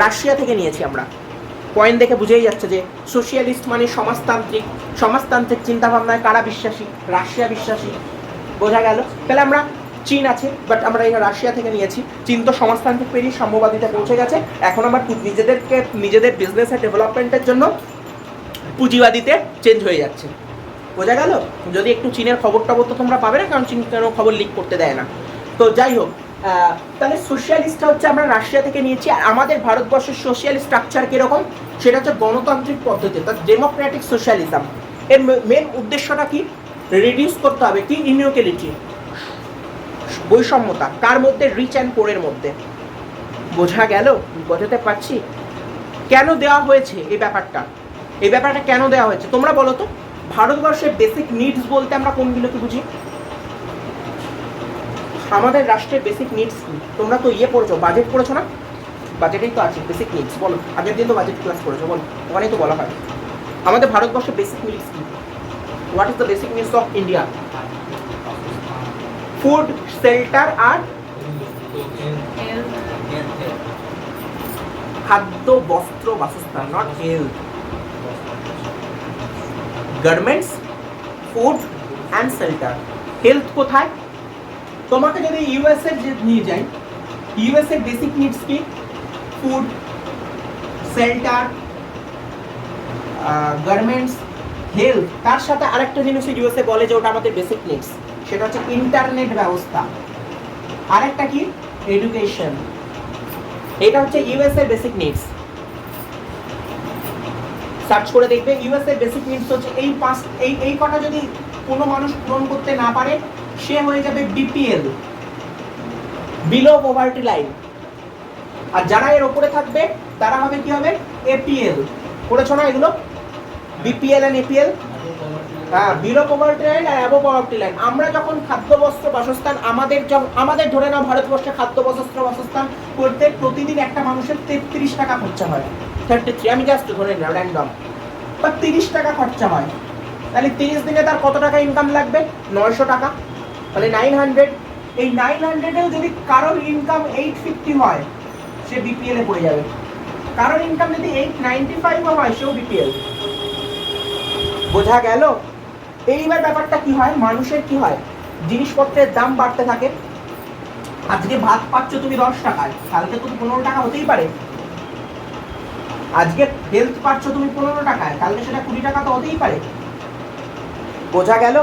রাশিয়া থেকে নিয়েছি আমরা। পয়েন্ট দেখে বুঝেই যাচ্ছে যে সোশিয়ালিস্ট মানে সমাজতান্ত্রিক, সমাজতান্ত্রিক চিন্তাভাবনায় কারা বিশ্বাসী? রাশিয়া বিশ্বাসী, বোঝা গেল। তাহলে আমরা চীন আছে, বাট আমরা এই রাশিয়া থেকে নিয়েছি। চীন তো সমাজতান্ত্রিক পেরিয়ে সাম্যবাদিতে পৌঁছে গেছে, এখন আমরা নিজেদের বিজনেসের ডেভেলপমেন্টের জন্য পুঁজিবাদিতে চেঞ্জ হয়ে যাচ্ছে, বোঝা গেল। যদি একটু চীনের খবর টবর তো তোমরা পাবে না, কারণ চীন কোনো খবর লিক করতে দেয় না। তো যাই হোক, তাহলে সোশ্যালিস্টটা হচ্ছে আমরা রাশিয়া থেকে নিয়েছি। আর আমাদের ভারতবর্ষের সোশ্যাল স্ট্রাকচার কীরকম, সেটা হচ্ছে গণতান্ত্রিক পদ্ধতি, তার ডেমোক্রেটিক সোশ্যালিজম। এর মেন উদ্দেশ্যটা কি, রিডিউস করতে হবে কি ইনইকুয়ালিটি, বৈষম্যতা, কার মধ্যে? রিচ অ্যান্ড পোরের মধ্যে, বোঝা গেল? বোঝাতে পারছি কেন দেওয়া হয়েছে এই ব্যাপারটা? এই ব্যাপারটা কেন দেওয়া হয়েছে তোমরা বলো তো। ভারতবর্ষের বেসিক নিডস বলতে আমরা কোনগুলোকে বুঝি? আমাদের রাষ্ট্রের বেসিক নিডস কি? তোমরা তো পড়েছো, বাজেট পড়েছো না? বাজেটেই তো আছে বেসিক নিডস, বলো। আগের দিন তো বাজেট ক্লাস করেছো, বলো, ওখানেই তো বলা হয় আমাদের ভারতবর্ষের বেসিক নিডস কি। What is the basic needs of India? Food, shelter আর খাদ্য, বস্ত্র, বাসস্থান, not health. Garments, food and shelter. Health কোথায়? তোমাকে যদি ইউএসএ নিয়ে যাই, ইউএসএ বেসিক নিডস কি? Food, shelter, garments, health. তার সাথে আরেকটা জিনিস ইউএসএ বলে যে ওটা আমাদের বেসিক নিডস, সেটা হচ্ছে ইন্টারনেট ব্যবস্থা। আরেকটা কি? এডুকেশন। এটা হচ্ছে ইউএসএ বেসিক নিডস। সার্চ করে দেখবে ইউএসএ বেসিক নিডস হচ্ছে এই কটা যদি কোনো মানুষ পূরণ করতে না পারে, সে হয়ে যাবে বিপিএল, বিলো পভার্টি লাইন। আর যারা এর উপরে থাকবে তারা হবে কি হবে? এপিএল। পড়েছো না এগুলো? বিপিএল এন্ড এপিএল, হ্যাঁ, বিলো পভার্টি লাইন আর অ্যাবভ পভার্টি লাইন। আমরা যখন খাদ্য, বস্ত্র, বাসস্থান, আমাদের ধরে নাও ভারতবর্ষে খাদ্য, বস্ত্র, বাসস্থান করতে প্রতিদিন একটা মানুষের 33 টাকা খরচা হয়। 33, আমি জাস্ট ধরে নিলাম র্যান্ডম, বা 30 টাকা খরচা হয়। তাহলে 30 দিনে তার কত টাকা ইনকাম লাগবে? 900 টাকা, তাহলে 900। এই 900-এও যদি কারোর ইনকাম 850 হয়, সে বিপিএল এ পড়ে যাবে। কারোর ইনকাম যদি 895 হয়, সেও বিপিএল। বোঝা গেল? এইবার ব্যাপারটা কি হয়, মানুষের কি হয়, জিনিসপত্রের দাম বাড়তে থাকে। আজকে ভাত পাচ্ছ তুমি 10 টাকায়, কালকে তুমি 15 টাকা হতেই পারে। আজকে হেলথ পাচ্ছ তুমি 15 টাকায়, কালকে সেটা 20 টাকা তো হতেই পারে। বোঝা গেল?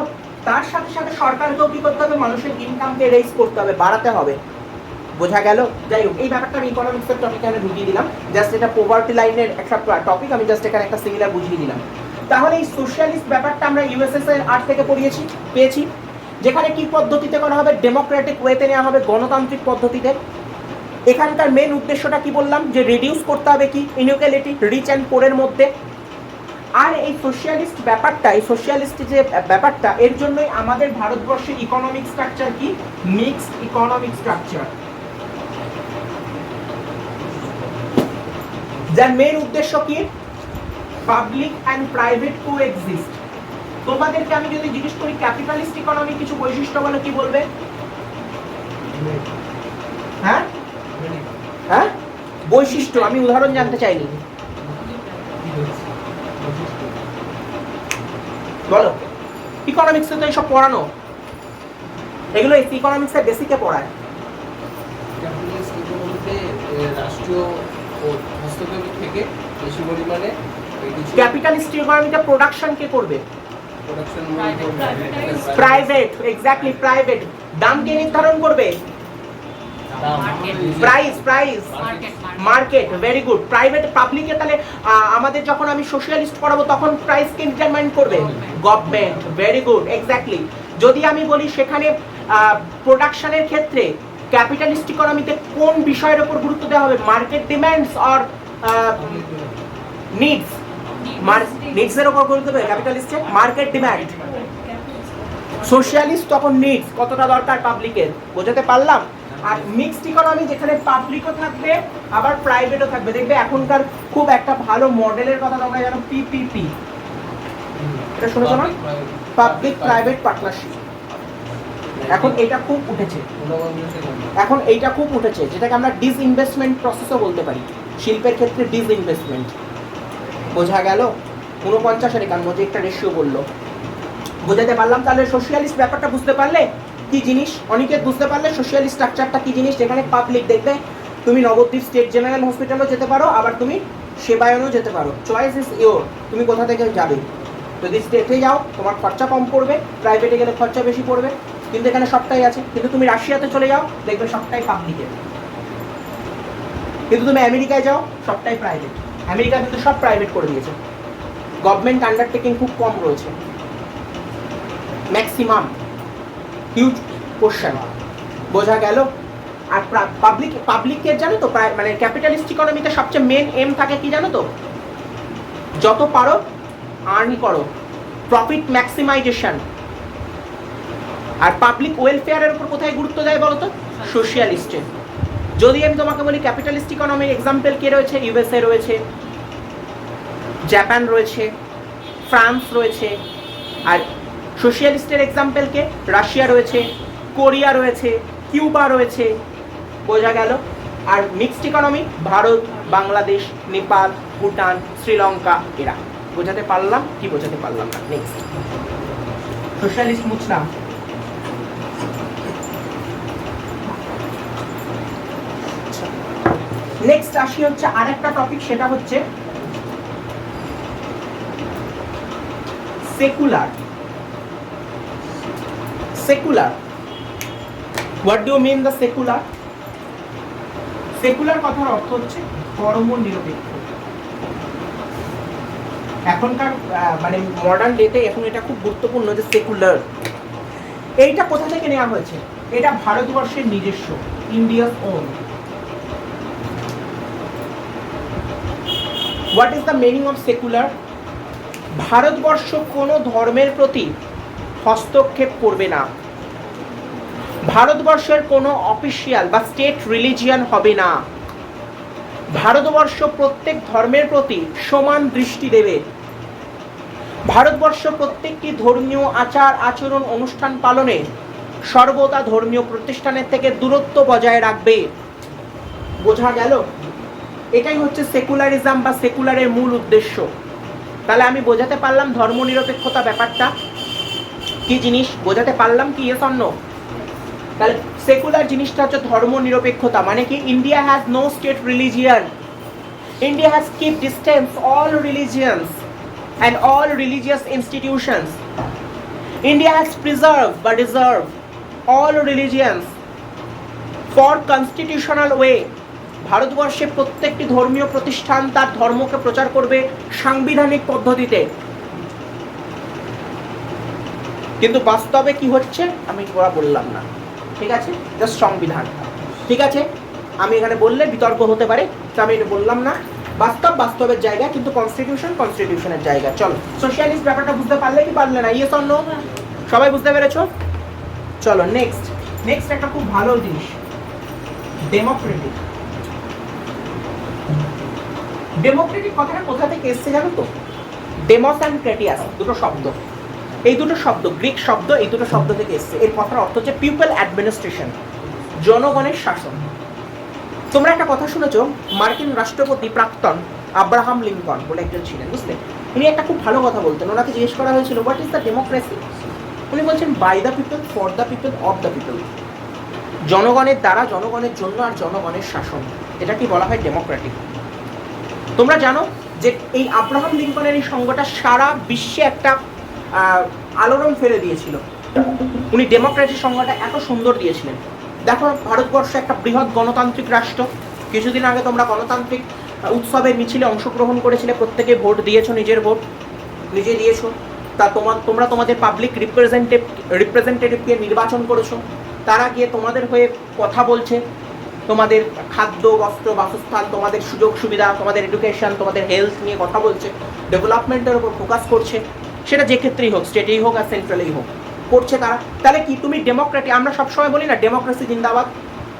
তার সাথে সাথে সরকারকেও কি করতে হবে? মানুষের ইনকামকে রেইজ করতে হবে, বাড়াতে হবে। বোঝা গেল? যাই হোক, এই ব্যাপারটা আমি ইকোনমিক্সের টপিক এখানে ঢুকিয়ে দিলাম। জাস্ট এটা পভার্টি লাইনের একটা টপিক, আমি জাস্ট এখানে একটা সিমিলার বুঝিয়ে দিলাম। তাহলে এই সোশ্যালিস্ট ব্যাপারটা আমরা ইউএসএসআর থেকে পেয়েছি, যেখানে কি পদ্ধতিতে করা হবে? ডেমোক্রেটিক ওয়েতে নেওয়া হবে, গণতান্ত্রিক পদ্ধতিতে। এখানকার মেন উদ্দেশ্যটা কি বললাম? যে রিডিউস করতে হবে কি ইনইকুয়ালিটি, রিচ অ্যান্ড পোরের মধ্যে। আর এই সোশ্যালিস্ট ব্যাপারটা, এই সোশ্যালিস্ট যে ব্যাপারটা, এর জন্যই আমাদের ভারতবর্ষের ইকোনমিক স্ট্রাকচার কি? মিক্সড ইকোনমিক স্ট্রাকচার, যার মেন উদ্দেশ্য কি? Public and private coexist. তোমাদেরকে আমি যদি জিজ্ঞেস করি ক্যাপিটালিস্ট ইকোনমি কিছু বৈশিষ্ট্য বলে, কি বলবে? হ্যাঁ হ্যাঁ, বৈশিষ্ট্য, আমি উদাহরণ জানতে চাইনি, বলো। ইকোনমিক্সে তো এইসব পড়ানো, এগুলো ইকোনমিক্সের বেসিকে পড়ায়। রাষ্ট্রীয় হস্তক্ষেপ থেকে বেশি পরিমাণে ক্যাপিটালিস্ট ইকোনমিতে প্রোডাকশন কে করবে? Private, exactly private. দাম কে নির্ধারণ করবে? Price, market. Very good. Private, পাবলিকে। তাহলে আমাদের যখন আমি সোশ্যালিস্ট পড়াবো তখন প্রাইস কে ডিটারমাইন করবে? গভর্নমেন্ট। Very good, exactly. যদি আমি বলি সেখানে প্রোডাকশনের ক্ষেত্রে ক্যাপিটালিস্ট ইকোনমিতে কোন বিষয়ের উপর গুরুত্ব দেওয়া হবে? Market demands or needs? Needs এর উপর গুরুত্ব দেবে ক্যাপিটালিস্টে, মার্কেট ডিমান্ড। সোশ্যালিস্ট তখন নিডস, কতটা দরকার পাবলিকের, বোঝাতে পারলাম? আর মিক্সড ইকোনমি যেখানে পাবলিকও থাকবে আবার প্রাইভেটও থাকবে। দেখবে এখনকার খুব একটা ভালো মডেলের কথা তোমরা জানো, পিপিপি, এটা শুনেছো না? Public private partnership. এখন এটা খুব উঠেছে, এখন এইটা খুব উঠেছে, যেটাকে আমরা ডিসইনভেস্টমেন্ট প্রসেসও বলতে পারি। শিল্পের ক্ষেত্রে ডিসইনভেস্টমেন্ট, বোঝা গেল? 49 আর 51 একটা রেশিও বললো, বোঝাতে পারলাম? তাহলে সোশ্যালিস্ট ব্যাপারটা বুঝতে পারলে কি জিনিস? অনেকে বুঝতে পারলে সোশ্যালিস্ট স্ট্রাকচারটা কি জিনিস, যেখানে পাবলিক, দেখবে তুমি নবদ্বীপ স্টেট জেনারেল হসপিটালও যেতে পারো, আবার তুমি সেবায়নও যেতে পারো, চয়েস ইজ ইয়োর, তুমি কোথা থেকে যাবে। যদি স্টেটে যাও তোমার খরচা কম পড়বে, প্রাইভেটে গেলে খরচা বেশি পড়বে, কিন্তু এখানে সবটাই আছে। কিন্তু তুমি রাশিয়াতে চলে যাও, দেখবে সবটাই পাবলিকের। কিন্তু তুমি আমেরিকায় যাও, সবটাই প্রাইভেট। আমেরিকা কিন্তু সব প্রাইভেট করে দিয়েছে, গভর্নমেন্ট আন্ডারটেকিং খুব কম রয়েছে, ম্যাক্সিমাম, হিউজ পোর্শন, বোঝা গেল? আর পাবলিকের জানো তো, মানে ক্যাপিটালিস্ট ইকোনমিতে সবচেয়ে মেন এম থাকে কি জানো তো? যত পারো আর্ন করো, প্রফিট ম্যাক্সিমাইজেশন। আর পাবলিক ওয়েলফেয়ারের উপর কোথায় গুরুত্ব দেয় বলো তো? সোশ্যালিস্টে। যদি আমি তোমাকে বলি ক্যাপিটালিস্ট ইকোনমির এক্সাম্পল কে রয়েছে? ইউএসএ রয়েছে, জাপান রয়েছে, ফ্রান্স রয়েছে। আর সোশ্যালিস্টের এক্সাম্পল কে? রাশিয়া রয়েছে, কোরিয়া রয়েছে, কিউবা রয়েছে, বোঝা গেল? আর মিক্সড ইকোনমি ভারত, বাংলাদেশ, নেপাল, ভুটান, শ্রীলঙ্কা, এরা। বোঝাতে পারলাম কি বোঝাতে পারলাম না? Next, socialist মুছলাম। নেক্সট আসি হচ্ছে আরেকটা টপিক, সেটা হচ্ছে secular. Secular, what do you mean the secular? Secular কথার অর্থ হচ্ছে ধর্মনিরপেক্ষ। এখনকার মানে মডার্ন ডেতে এখন এটা খুব গুরুত্বপূর্ণ যে সেকুলার। এইটা কোথা থেকে নেওয়া হয়েছে? এটা ভারতবর্ষের নিজস্ব, India's own. What is the meaning of secular? ভারতবর্ষ কোনো ধর্মের প্রতি হস্তক্ষেপ করবে না, ভারতবর্ষের কোনো অফিসিয়াল বা স্টেট রিলিজিয়ান হবে না, ভারতবর্ষ প্রত্যেক ধর্মের প্রতি সমান দৃষ্টি দেবে, ভারতবর্ষ প্রত্যেকটি ধর্মীয় আচার আচরণ অনুষ্ঠান পালনে সর্বদা ধর্মীয় প্রতিষ্ঠানের থেকে দূরত্ব বজায় রাখবে। বোঝা গেল? এটাই হচ্ছে সেকুলারিজম বা সেকুলারের মূল উদ্দেশ্য। তাহলে আমি বোঝাতে পারলাম ধর্মনিরপেক্ষতা ব্যাপারটা কি জিনিস, বোঝাতে পারলাম কি? Yes or no? তাহলে সেকুলার জিনিসটা হচ্ছে ধর্মনিরপেক্ষতা। মানে কি? India has no state religion, India has keep distance all religions and all religious institutions. India has preserved but reserved all religions for constitutional way. ভারতবর্ষে প্রত্যেকটি ধর্মীয় প্রতিষ্ঠান তার ধর্মকে প্রচার করবে সাংবিধানিক পদ্ধতিতে। কিন্তু বাস্তবে কি হচ্ছে আমি বললাম না, ঠিক আছে? জাস্ট সংবিধান, ঠিক আছে? আমি এখানে বললে বিতর্ক হতে পারে, তো আমি এটা বললাম না। বাস্তবের জায়গা, কিন্তু কনস্টিটিউশনের জায়গা। চলো, সোশ্যালিস্ট ব্যাপারটা বুঝতে পারলে কি পারলে না? Yes or no? সবাই বুঝতে পেরেছো? চলো নেক্সট একটা খুব ভালো জিনিস, ডেমোক্রেটিক। ডেমোক্রেটিক কথাটা কোথা থেকে এসছে জানো তো? ডেমোস অ্যান্ড ক্রেটিয়াস, দুটো শব্দ, এই দুটো শব্দ গ্রিক শব্দ, এই দুটো শব্দ থেকে এসছে। এর কথার অর্থ হচ্ছে পিপল অ্যাডমিনিস্ট্রেশন, জনগণের শাসন। তোমরা একটা কথা শুনেছো, মার্কিন রাষ্ট্রপতি প্রাক্তন আব্রাহাম লিঙ্কন বলে একজন ছিলেন, বুঝলে? উনি একটা খুব ভালো কথা বলতেন। ওনাকে জিজ্ঞেস করা হয়েছিল হোয়াট ইজ দ্য ডেমোক্রেসি? উনি বলছেন by the people, for the people, of the people. জনগণের দ্বারা, জনগণের জন্য, আর জনগণের শাসন, এটা কি বলা হয় ডেমোক্রেটিক। তোমরা জানো যে এই আব্রাহাম লিঙ্কনের এই সংজ্ঞাটা সারা বিশ্বে একটা আলোড়ন ফেলে দিয়েছিল। উনি ডেমোক্রেসি সংজ্ঞাটা এত সুন্দর দিয়েছিলেন। দেখো, ভারতবর্ষ একটা বৃহৎ গণতান্ত্রিক রাষ্ট্র। কিছুদিন আগে তোমরা গণতান্ত্রিক উৎসবের মিছিলে অংশগ্রহণ করেছিলে, প্রত্যেকে ভোট দিয়েছো, নিজের ভোট নিজে দিয়েছো। তা তোমরা তোমাদের পাবলিক রিপ্রেজেন্টেটিভকে নির্বাচন করেছো, তারা গিয়ে তোমাদের হয়ে কথা বলছে, তোমাদের খাদ্য, বস্ত্র, বাসস্থান, তোমাদের সুযোগ সুবিধা, তোমাদের এডুকেশন, তোমাদের হেলথ নিয়ে কথা বলছে, ডেভেলপমেন্টের উপর ফোকাস করছে, সেটা যে ক্ষেত্রেই হোক, স্টেটেই হোক আর সেন্ট্রালেই হোক, করছে তারা। তাহলে কি তুমি ডেমোক্রেটি, আমরা সবসময় বলি না ডেমোক্রেসি জিন্দাবাদ,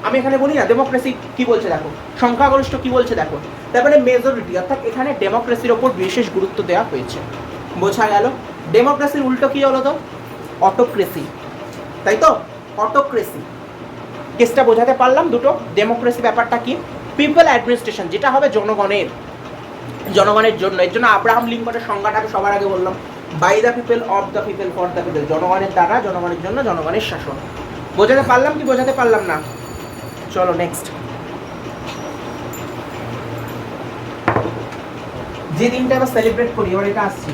আমি এখানে বলি না ডেমোক্রেসি কি বলছে দেখো, সংখ্যাগরিষ্ঠ কি বলছে দেখো, তারপরে মেজরিটি, অর্থাৎ এখানে ডেমোক্রেসির ওপর বিশেষ গুরুত্ব দেওয়া হয়েছে। বোঝা গেল? ডেমোক্রেসির উল্টো কি হলো তো? অটোক্রেসি, তাই তো? অটোক্রেসি কেসটা বোঝাতে পারলাম দুটো। ডেমোক্রেসি ব্যাপারটা কি? পিপল অ্যাডমিনিস্ট্রেশন, যেটা হবে জনগণের, জনগণের জন্য। এর জন্য আব্রাহাম লিঙ্কনের সংজ্ঞাটা আমি সবার আগে বললাম, by the people, of the people, for the people, জনগণের দ্বারা, জনগণের জন্য, জনগণের শাসন। বোঝাতে পারলাম কি বোঝাতে পারলাম না? চলো নেক্সট। যে দিনটা আমরা সেলিব্রেট করি, এবার এটা আসছি,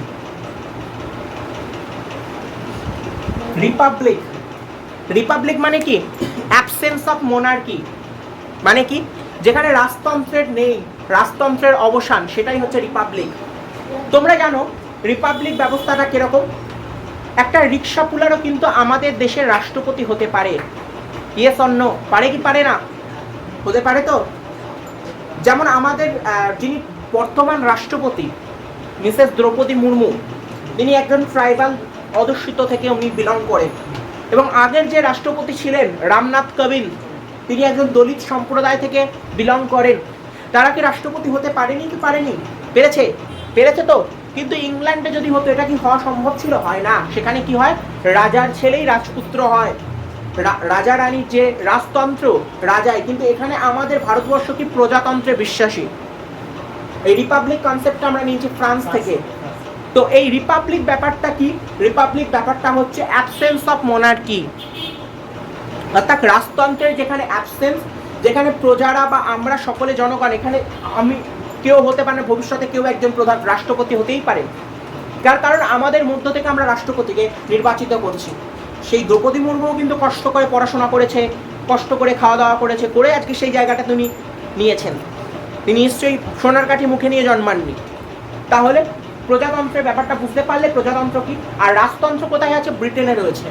রিপাবলিক। রিপাবলিক মানে কি? অ্যাবসেন্স অফ মোনার্কি, মানে কি? যেখানে রাজতন্ত্রের নেই, রাজতন্ত্রের অবসান, সেটাই হচ্ছে রিপাবলিক। তোমরা জানো রিপাবলিক ব্যবস্থাটা কিরকম? একটা রিক্সা পুলারও কিন্তু আমাদের দেশের রাষ্ট্রপতি হতে পারে। Yes or no? পারে কি পারে না? হতে পারে তো। যেমন আমাদের যিনি বর্তমান রাষ্ট্রপতি মিসেস দ্রৌপদী মুর্মু, তিনি একজন ট্রাইবাল অধ্যুষিত থেকে উনি বিলং করেন, এবং আগের যে রাষ্ট্রপতি ছিলেন রামনাথ কোবিন্দ, তিনি একজন দলিত সম্প্রদায় থেকে বিলং করেন। তারা কি রাষ্ট্রপতি হতে পারেনি কি পারেনি? পেরেছে, পেরেছে তো। কিন্তু ইংল্যান্ডে যদি হতো, এটা কি হওয়া সম্ভব ছিল? হয় না। সেখানে কি হয়? রাজার ছেলেই রাজপুত্র হয়, রাজা রানীর যে রাজতন্ত্র, রাজাই। কিন্তু এখানে আমাদের ভারতবর্ষ কি প্রজাতন্ত্রে বিশ্বাসী। এই রিপাবলিক কনসেপ্টটা আমরা নিয়েছি ফ্রান্স থেকে। তো এই রিপাবলিক ব্যাপারটা কি? রিপাবলিক ব্যাপারটা হচ্ছে অ্যাবসেন্স অফ মোনার্কি, অর্থাৎ রাজতন্ত্রের যেখানে অ্যাবসেন্স, যেখানে প্রজারা বা আমরা সকলে জনগণ, এখানে আমি কেউ হতে পারে, ভবিষ্যতে কেউ একজন প্রধান রাষ্ট্রপতি হতেই পারে, যার কারণ আমাদের মধ্য থেকে আমরা রাষ্ট্রপতিকে নির্বাচিত করছি। সেই দ্রৌপদী মুর্মুও কিন্তু কষ্ট করে পড়াশোনা করেছে, কষ্ট করে খাওয়া দাওয়া করেছে, করে আজকে সেই জায়গাটা তিনি নিয়েছেন। তিনি নিশ্চয়ই সোনার কাঠি মুখে নিয়ে জন্মাননি। তাহলে প্রজাতন্ত্রের ব্যাপারটা বুঝতে পারলে প্রজাতন্ত্র কি। আর রাজতন্ত্র কোথায় আছে? ব্রিটেনে রয়েছে,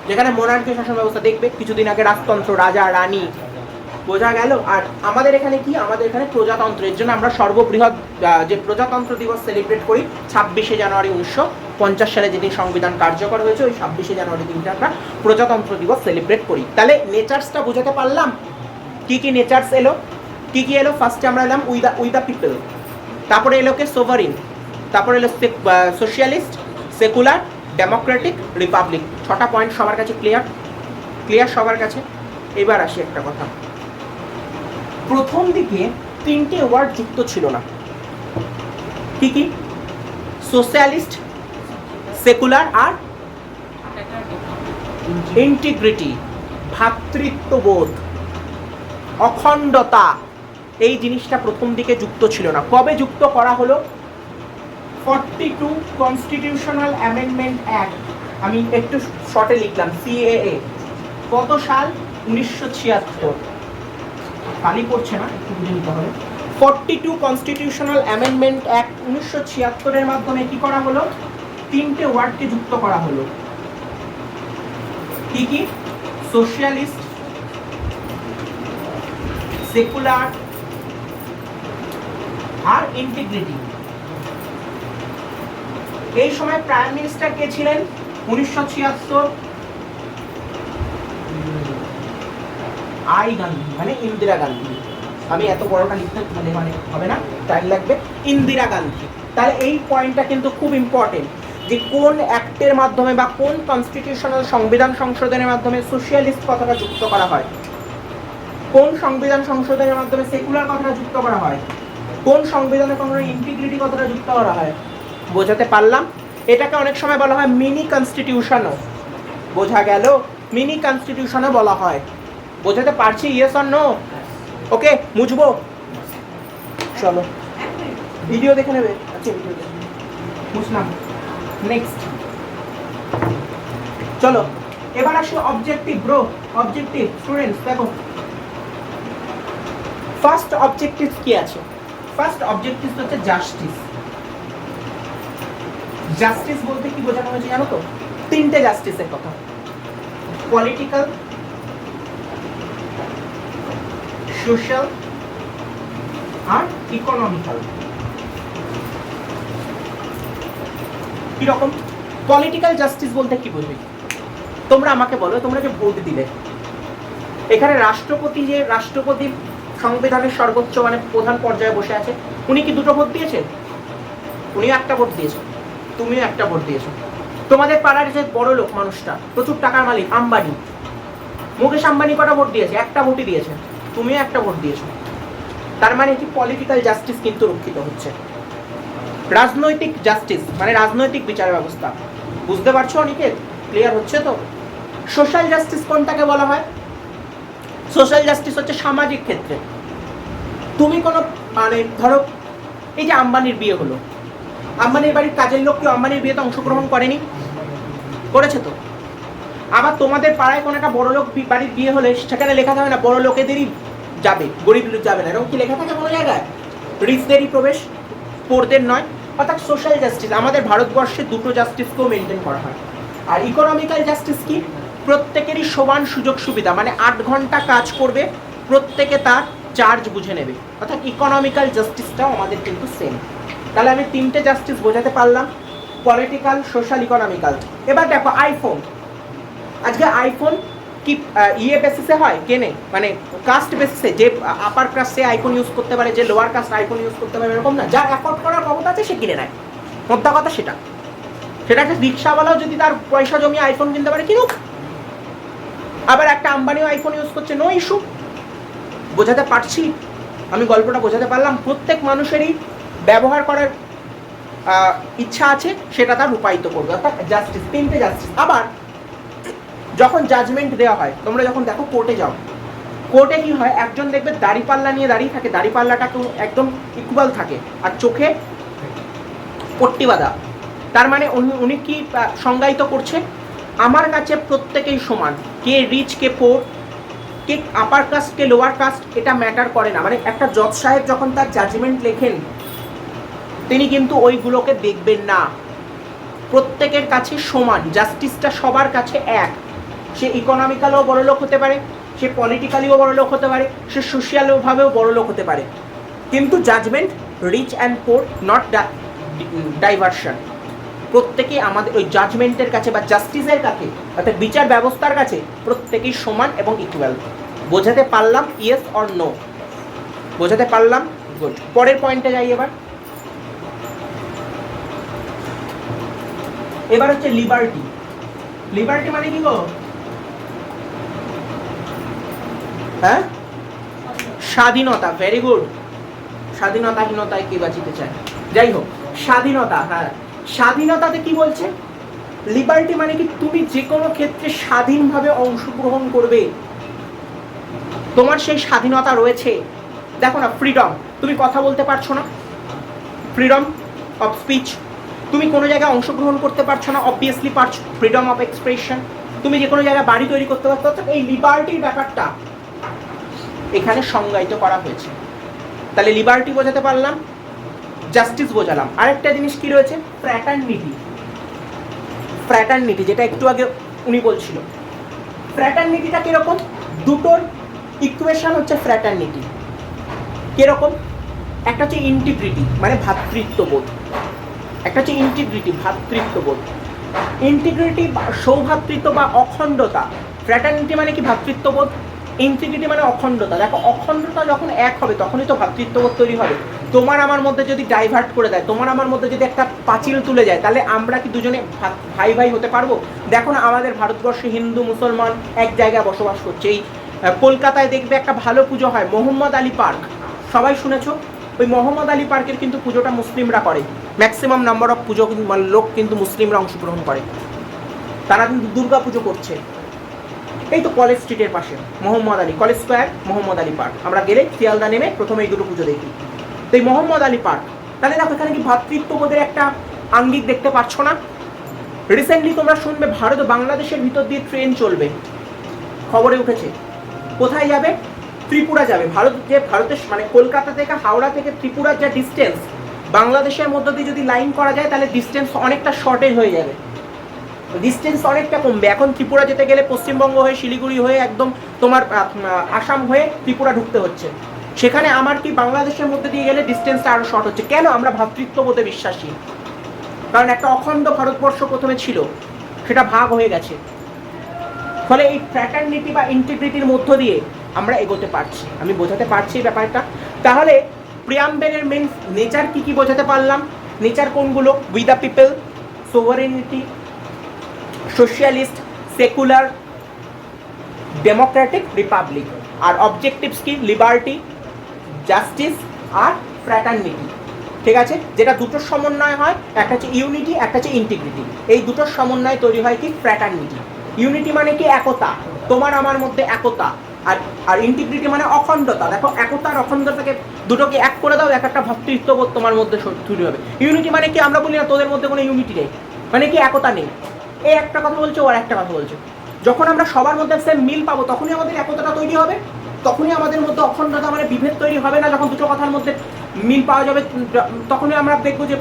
যেখানে মোনার্কি শাসন ব্যবস্থা। দেখবে কিছুদিন আগে রাজতন্ত্র, রাজা রানী। বোঝা গেল? আর আমাদের এখানে কি? আমাদের এখানে প্রজাতন্ত্র। এর জন্য আমরা সর্ববৃহৎ যে প্রজাতন্ত্র দিবস সেলিব্রেট করি 26শে জানুয়ারি 1950 সালে, যেদিন সংবিধান কার্যকর হয়েছে, ওই 26শে জানুয়ারি দিনটা আমরা প্রজাতন্ত্র দিবস সেলিব্রেট করি। তাহলে নেচার্সটা বোঝাতে পারলাম, কি কি নেচার্স এলো, কি কি এলো। ফার্স্টে আমরা এলাম উই দ্য পিপল, তারপরে এলো কে? সোভারিন, তারপরে এলো সোশিয়ালিস্ট, সেকুলার, ডেমোক্রেটিক, রিপাবলিক। 6টা পয়েন্ট সবার কাছে ক্লিয়ার? ক্লিয়ার সবার কাছে? এবার আসি একটা কথা, প্রথম দিকে 3টে ওয়ার্ড যুক্ত ছিল না। কি কি? সোশ্যালিস্ট, সেকুলার আর ইন্টিগ্রিটি, ভ্রাতৃত্ববোধ, অখণ্ডতা। এই জিনিসটা প্রথম দিকে যুক্ত ছিল না। কবে যুক্ত করা হলো? 42 কনস্টিটিউশনাল অ্যামেন্ডমেন্ট অ্যাক্ট, আমি একটু শর্টে লিখলাম, CAA। কত সাল? 1976। খালি পড়ছে না, একটু বুঝে নিতে হবে। 42 কনস্টিটিউশনাল অ্যামেন্ডমেন্ট অ্যাক্ট 1976-এর মাধ্যমে কি করা হলো? 3টে ওয়ার্ডকে যুক্ত করা হলো। কি কি? সোশ্যালিস্ট, সেকুলার আর ইন্টিগ্রিটি। এই সময় প্রাইম মিনিস্টার কে ছিলেন? 1976 আই গান্ধী, মানে ইন্দিরা গান্ধী। আমি এত বড়টা লিখতে মানে হবে না, টাইম লাগবে। ইন্দিরা গান্ধী। তাহলে এই পয়েন্টটা কিন্তু খুব ইম্পর্টেন্ট, যে কোন অ্যাক্টের মাধ্যমে বা কোন কনস্টিটিউশনাল সংবিধান সংশোধনের মাধ্যমে সোশ্যালিস্ট কথাটা যুক্ত করা হয়, কোন সংবিধান সংশোধনের মাধ্যমে সেকুলার কথাটা যুক্ত করা হয়, কোন সংবিধানের মাধ্যমে ইন্টিগ্রিটি কথাটা যুক্ত করা হয়। বোঝাতে পারলাম? এটাকে অনেক সময় বলা হয় মিনি কনস্টিটিউশনও। বোঝা গেল? মিনি কনস্টিটিউশনও বলা হয়। বোঝাতে পারছি? Yes or no? ওকে, মুছবো? চলো ভিডিও দেখে নেবে। আচ্ছা, ভিডিও দেখে মুছলাম। নেক্সট চলো এবার আসো অবজেক্টিভ। ব্রো, অবজেক্টিভ স্টুডেন্টস দেখো, ফার্স্ট অবজেক্টিভ কি আছে? ফার্স্ট অবজেক্টিভ হচ্ছে জাস্টিস। জাস্টিস বলতে কি বোঝানো হয়েছে জানো তো? 3টে জাস্টিসের কথা। পলিটিক্যাল, সোশ্যাল আর ইকোনমিক্যাল। কিরকম? পলিটিক্যাল জাস্টিস বলতে কি বুঝবি? তোমরা আমাকে বলো, তোমরা যে ভোট দিলে, এখানে রাষ্ট্রপতি সংবিধানের সর্বোচ্চ মানে প্রধান পর্যায়ে বসে আছে, উনি কি দুটো ভোট দিয়েছেন? উনিও একটা ভোট দিয়েছেন, তুমিও একটা ভোট দিয়েছো। তোমাদের পাড়ার যে বড় লোক মানুষটা, প্রচুর টাকার মালিক, আম্বানি, মুকেশ আম্বানি কটা ভোট দিয়েছে? একটা ভোটই দিয়েছে, তুমিও একটা ভোট দিয়েছো। তার মানে কি পলিটিক্যাল জাস্টিস কিন্তু রক্ষিত হচ্ছে। রাজনৈতিক জাস্টিস মানে রাজনৈতিক বিচার ব্যবস্থা, বুঝতে পারছো অনিকেত? ক্লিয়ার হচ্ছে তো? সোশ্যাল জাস্টিস কোনটাকে বলা হয়? সোশ্যাল জাস্টিস হচ্ছে সামাজিক ক্ষেত্রে। তুমি কোনো মানে ধরো এই যে আম্বানির বিয়ে হলো, আম্বানির বাড়ির কাজের লোক কেউ আম্বানির বিয়েতে অংশগ্রহণ করেনি? করেছে তো। আবার তোমাদের পাড়ায় কোনো একটা বড় লোক বাড়ির বিয়ে হলে সেখানে লেখা থাকে না বড় লোকেদেরই যাবে, গরিব লোক যাবে না, এরকম কি লেখা থাকে কোনো জায়গায়? রিচদেরই প্রবেশ, পোরদের নয়। অর্থাৎ সোশ্যাল জাস্টিস আমাদের ভারতবর্ষে দুটো জাস্টিসকেও মেনটেন করা হয়। আর ইকোনমিক্যাল জাস্টিস কি? প্রত্যেকেরই সমান সুযোগ সুবিধা, মানে 8 ঘন্টা কাজ করবে, প্রত্যেকে তার চার্জ বুঝে নেবে। অর্থাৎ ইকোনমিক্যাল জাস্টিসটাও আমাদের কিন্তু সেম। তাহলে আমি 3টে জাস্টিস বোঝাতে পারলাম, পলিটিক্যাল, সোশ্যাল, ইকোনমিক্যাল। এবার দেখো আইফোন, আজকে আইফোন কি বেসিসে হয় কেনে, মানে কাস্ট বেসিসে, যে আপার কাস্ট সে আইফোন ইউজ করতে পারে, যে লোয়ার কাস্ট আইফোন ইউজ করতে পারে এরকম না। যার অ্যাফোর্ড করার ক্ষমতা আছে সে কিনে নেয়, মোদ্দা কথা সেটা। সেটাকে রিক্সাওয়ালাও যদি তার পয়সা জমিয়ে আইফোন কিনতে পারে কিনুক। আবার একটা আম্বানিও আইফোন ইউজ করছে, নো ইস্যু। বোঝাতে পারছি? আমি গল্পটা বোঝাতে পারলাম? প্রত্যেক মানুষেরই ব্যবহার করার ইচ্ছা আছে, সেটা তার রূপায়িত করবে। অর্থাৎ জাস্টিস, 3টে জাস্টিস। আবার যখন জাজমেন্ট দেওয়া হয়, তোমরা যখন দেখো কোর্টে যাও, কোর্টে কি হয়, একজন দেখবে দাড়িপাল্লা নিয়ে দাঁড়িয়ে থাকে, দাড়িপাল্লাটা একদম ইকুয়াল থাকে, আর চোখে পট্টি বাঁধা। তার মানে উনি কি সংজ্ঞায়িত করছে? আমার কাছে প্রত্যেকেই সমান, কে রিচ কে পোর, কে আপার কাস্ট কে লোয়ার কাস্ট, এটা ম্যাটার করে না। মানে একটা জজ সাহেব যখন তার জাজমেন্ট লেখেন, তিনি কিন্তু ওইগুলোকে দেখবেন না, প্রত্যেকের কাছে সমান, জাস্টিসটা সবার কাছে এক। সে ইকোনমিক্যালও বড় লোক হতে পারে, সে পলিটিক্যালিও বড় লোক হতে পারে, সে সোশ্যালভাবেও বড় লোক হতে পারে, কিন্তু judgement rich and poor not diversion. প্রত্যেকেই আমাদের ওই জাজমেন্টের কাছে বা জাস্টিসের কাছে, অর্থাৎ বিচার ব্যবস্থার কাছে প্রত্যেকেই সমান এবং ইকুয়াল। বোঝাতে পারলাম? Yes or no? বোঝাতে পারলাম? গুড। পরের পয়েন্টে যাই। এবার হচ্ছে লিবার্টি। লিবার্টি মানে কি গো? হ্যাঁ, স্বাধীনতা। Very good. স্বাধীনতাহীনতায় কে বাঁচিতে চায়? যাই হোক, স্বাধীনতা। হ্যাঁ, স্বাধীনতাতে কি বলছে? লিবার্টি মানে কি? তুমি যে কোনো ক্ষেত্রে স্বাধীনভাবে অংশগ্রহণ করবে, তোমার সেই স্বাধীনতা রয়েছে। দেখো না, ফ্রিডম, তুমি কথা বলতে পারছো না, ফ্রিডম অফ স্পিচ। তুমি কোনো জায়গায় অংশগ্রহণ করতে পারছো না, অবভিয়াসলি পারছো, ফ্রিডম অফ এক্সপ্রেশন। তুমি যে কোনো জায়গায় বাড়ি তৈরি করতে পারছো। অর্থাৎ এই লিবার্টির ব্যাপারটা এখানে সংজ্ঞায়িত করা হয়েছে। তাহলে লিবার্টি বোঝাতে পারলাম, জাস্টিস বোঝালাম। আরেকটা জিনিস কি রয়েছে? ফ্র্যাটার্নিটি। ফ্র্যাটার্নিটি যেটা একটু আগে উনি বলছিল, ফ্র্যাটার্নিটিটা কিরকম? দুটোর ইকুয়েশন হচ্ছে ফ্র্যাটার্নিটি। কিরকম? একটা হচ্ছে ইন্টিগ্রিটি, মানে ভ্রাতৃত্ববোধ। একটা হচ্ছে ইন্টিগ্রিটি, ভ্রাতৃত্ববোধ। ইন্টিগ্রিটি সৌভ্রাতৃত্ব বা অখণ্ডতা। ফ্র্যাটার্নিটি মানে কি? ভ্রাতৃত্ববোধ। ইন্টিগ্রিটি মানে অখণ্ডতা। দেখো, অখণ্ডতা যখন এক হবে তখনই তো ভ্রাতৃত্ববোধ তৈরি হবে। তোমার আমার মধ্যে যদি ডাইভার্ট করে দেয়, তোমার আমার মধ্যে যদি একটা পাঁচিল তুলে যায়, তাহলে আমরা কি দুজনে ভাই ভাই হতে পারবো? দেখো না, আমাদের ভারতবর্ষে হিন্দু মুসলমান এক জায়গায় বসবাস করছে। এই কলকাতায় দেখবে একটা ভালো পুজো হয়, মোহাম্মদ আলী পার্ক, সবাই শুনেছো? ওই মোহাম্মদ আলী পার্কের কিন্তু পুজোটা মুসলিমরা করে, ম্যাক্সিমাম নাম্বার অফ পুজো কিন্তু লোক কিন্তু মুসলিমরা অংশগ্রহণ করে। তারা কিন্তু দুর্গা পুজো করছে। এই তো কলেজ স্ট্রিটের পাশে Mohammad Ali, college square, Mohammad Ali park. আমরা গেলে শিয়ালদা নেমে প্রথমে এই দুটো পুজো দেখি। তো এই মোহাম্মদ আলী পার্ক, তাহলে দেখো এখানে কি ভ্রাতৃত্ববোধের একটা আঙ্গিক দেখতে পাচ্ছ না? রিসেন্টলি তোমরা শুনবে ভারত বাংলাদেশের ভিতর দিয়ে ট্রেন চলবে, খবরে উঠেছে। কোথায় যাবে? ত্রিপুরা যাবে। ভারতের মানে কলকাতা থেকে হাওড়া থেকে ত্রিপুরার যা ডিস্টেন্স, বাংলাদেশের মধ্য দিয়ে যদি লাইন করা যায় তাহলে ডিস্টেন্স অনেকটা শর্টেজ হয়ে যাবে। ডিস্টেন্স অনেকটা কমবে। এখন ত্রিপুরা যেতে গেলে পশ্চিমবঙ্গ হয়ে শিলিগুড়ি হয়ে একদম তোমার আসাম হয়ে ত্রিপুরা ঢুকতে হচ্ছে। সেখানে আমার কি বাংলাদেশের মধ্যে দিয়ে গেলে ডিস্টেন্সটা আরও শর্ট হচ্ছে। কেন? আমরা ভ্রাতৃত্ববোধে বিশ্বাসী, কারণ একটা অখণ্ড ভারতবর্ষ প্রথমে ছিল, সেটা ভাগ হয়ে গেছে। ফলে এই ফ্র্যাটার্নিটি বা ইন্টিগ্রিটির মধ্য দিয়ে আমরা এগোতে পারছি। আমি বোঝাতে পারছি এই ব্যাপারটা। তাহলে প্রিয়াম্বেলের মেন নেচার কি কি বোঝাতে পারলাম? নেচার কোনগুলো? We the people, sovereignty, socialist, secular, democratic, republic. আর অবজেক্টিভস কি? লিবার্টি, জাস্টিস আর ফ্র্যাটার্নিটি। ঠিক আছে, যেটা দুটোর সমন্বয় হয়, একটা হচ্ছে ইউনিটি, একটা হচ্ছে ইন্টিগ্রিটি। এই দুটোর সমন্বয় তৈরি হয় কি? ফ্র্যাটার্নিটি। ইউনিটি মানে কি? একতা, তোমার আমার মধ্যে একতা। আর আর ইন্টিগ্রিটি মানে অখণ্ডতা। দেখো, একতা আর অখণ্ডতাকে দুটোকে এক করে দাও, এক একটা ভ্রাতৃত্ববোধ তোমার মধ্যে তৈরি হবে। ইউনিটি মানে কি? আমরা বলি না তোদের মধ্যে কোনো ইউনিটি নেই, মানে কি? একতা নেই। এই একটা কথা বলছে, ওর একটা কথা বলছে। যখন আমরা সবার মধ্যে সেম মিল পাবো, তখনই আমাদের একতাটা তৈরি হবে, তখনই আমাদের মধ্যে অখণ্ডতা মানে বিভেদ তৈরি হবে না। যখন দুটো কথার মধ্যে মিল পাওয়া যাবে, তখনই আমরা দেখবো যে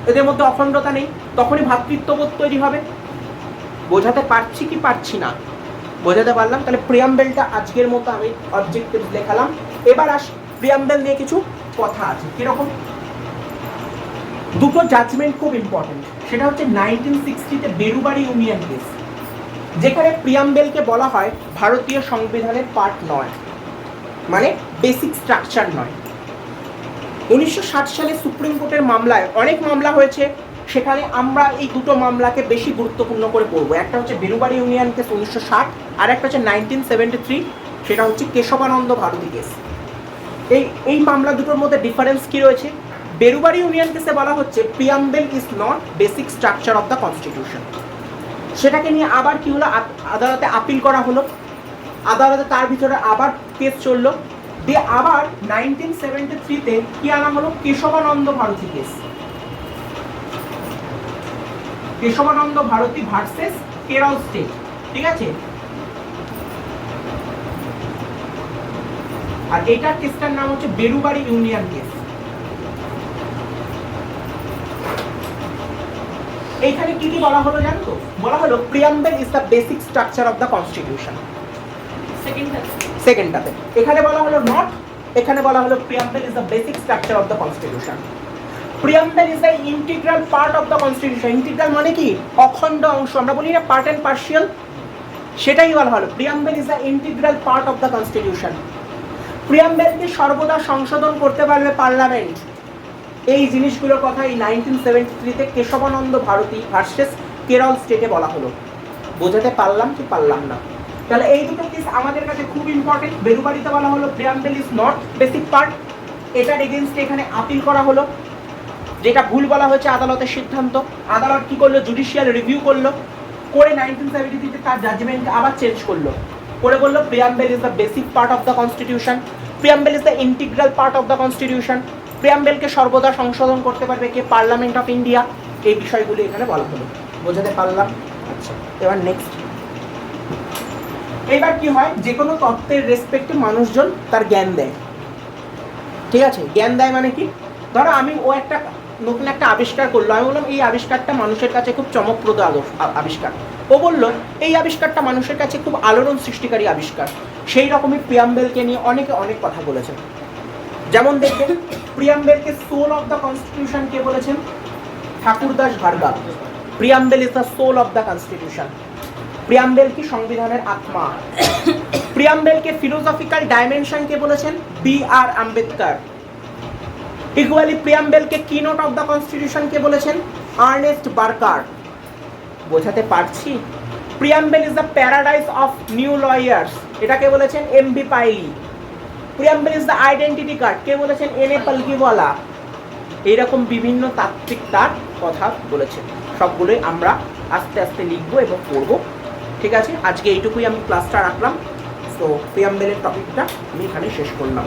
এদের মধ্যে অখণ্ডতা নেই, তখনই ভ্রাতৃত্ববোধ তৈরি হবে। বোঝাতে পারছি কি পারছি না? বোঝাতে পারলাম। তাহলে প্রিয়াম্বেলটা আজকের মতো আমি অবজেক্টিভ দেখালাম। এবার আসি, প্রিয়াম্বেল নিয়ে কিছু কথা আছে। কিরকম? দুটো জাজমেন্ট খুব ইম্পর্টেন্ট। সেটা হচ্ছে 1960-তে বেরুবাড়ি ইউনিয়ন কেস, যেখানে প্রিয়াম্বেলকে বলা হয় ভারতীয় সংবিধানের পার্ট নয়, মানে বেসিক স্ট্রাকচার নয়। 1960 সালে সুপ্রিম কোর্টের মামলায়, অনেক মামলা হয়েছে, সেখানে আমরা এই দুটো মামলাকে বেশি গুরুত্বপূর্ণ করে পড়বো। একটা হচ্ছে বেরুবাড়ি ইউনিয়ন কেস 1960, আর একটা হচ্ছে 1973, সেটা হচ্ছে কেশবানন্দ ভারতী কেস। এই মামলা দুটোর মধ্যে ডিফারেন্স কি রয়েছে? বেরুবাড়ি ইউনিয়ন কেসে বলা হচ্ছে preamble is not basic structure of the constitution. সেটাকে নিয়ে আবার কি হলো? আদালতে আপিল করা হলো, আদালতে তার ভিতরে আবার কেস চললো, দিয়ে আবার 1973-তে কি আনা হলো? Keshavananda Bharati case. Keshavananda Bharati versus Kerala state. ঠিক আছে, আর এটার কেসটার নাম হচ্ছে বেরুবাড়ি ইউনিয়ন কেস। এইখানে কি কি বলা হলো জানো তো? বলা হলো preamble is the basic structure of the constitution. সেকেন্ডটাতে এখানে বলা হলো নট, এখানে বলা হলো preamble is the basic structure of the constitution. Preamble is the integral part of the constitution. Integral মানে কি? অখণ্ড অংশ। আমরা বলি না পার্ট অ্যান্ড পার্শিয়াল, সেটাই বলা হলো preamble is the integral part of the constitution. প্রিয়াম্বেলকে সর্বদা সংশোধন করতে পারবে পার্লামেন্ট। এই জিনিসগুলোর কথা এই 1973-তে কেশবানন্দ ভারতী ভার্সেস কেরল স্টেটে বলা হলো। বোঝাতে পারলাম কি পারলাম না? তাহলে এই দুটো কেস আমাদের কাছে খুব ইম্পর্টেন্ট। বেরুবাড়িতে বলা হলো preamble is not basic part, এটার এগেইনস্টে এখানে আপিল করা হলো, যেটা ভুল বলা হয়েছে আদালতের সিদ্ধান্ত। আদালত কি করলো? জুডিশিয়াল রিভিউ করলো, করে 1973-তে তার জাজমেন্ট আবার চেঞ্জ করলো, করে বললো preamble is the basic part of the constitution, preamble is the integral part of the constitution. প্রিয়াম্বেলকে সর্বদা সংশোধন করতে পারবে কে? Parliament of India. এই বিষয়গুলি এখানে বলা হলো। বোঝাতে পারলাম? আচ্ছা, এবার নেক্সট। এবার কি হয়? যে কোনো তত্ত্বের রেসপেক্টে মানুষজন তার জ্ঞান দেয়। ঠিক আছে, জ্ঞান দেয় মানে কি? ধরো আমি একটা নতুন একটা আবিষ্কার করলো, আমি বললাম এই আবিষ্কারটা মানুষের কাছে খুব চমকপ্রদ আবিষ্কার। ও বললো এই আবিষ্কারটা মানুষের কাছে খুব আলোড়ন সৃষ্টিকারী আবিষ্কার। সেই রকমই প্রিয়াম্বেলকে নিয়ে অনেকে অনেক কথা বলেছেন। যেমন দেখবেন, প্রিয়াম্বেলকে সোল অফ দ্য কনস্টিটিউশন কে বলেছেন? Thakurdas Bhargava. Preamble is the soul of the constitution. Preamble কি? সংবিধানের আত্মা। প্রিয়াম্বেলকে ফিলোসফিক্যাল ডাইমেনশন কে বলেছেন? বি.আর. আম্বেদকর। ইকুয়ালি প্রিয়াম্বেলকে কিনোট অফ দ্য কনস্টিটিউশন কে বলেছেন? Ernest Barker. বোঝাতে পারছি? Preamble is the paradise of new lawyers, এটাকে বলেছেন M B. Pylee. Preamble is the identity card, কে বলেছেন? এন.এ. পালকিওয়ালা। এইরকম বিভিন্ন তাত্ত্বিক তার কথা বলেছেন। সবগুলোই আমরা আস্তে আস্তে লিখবো এবং পড়বো। ঠিক আছে, আজকে এইটুকুই আমি ক্লাসটা রাখলাম। সো প্রিয়াম্বেলের টপিকটা আমি এখানে শেষ করলাম।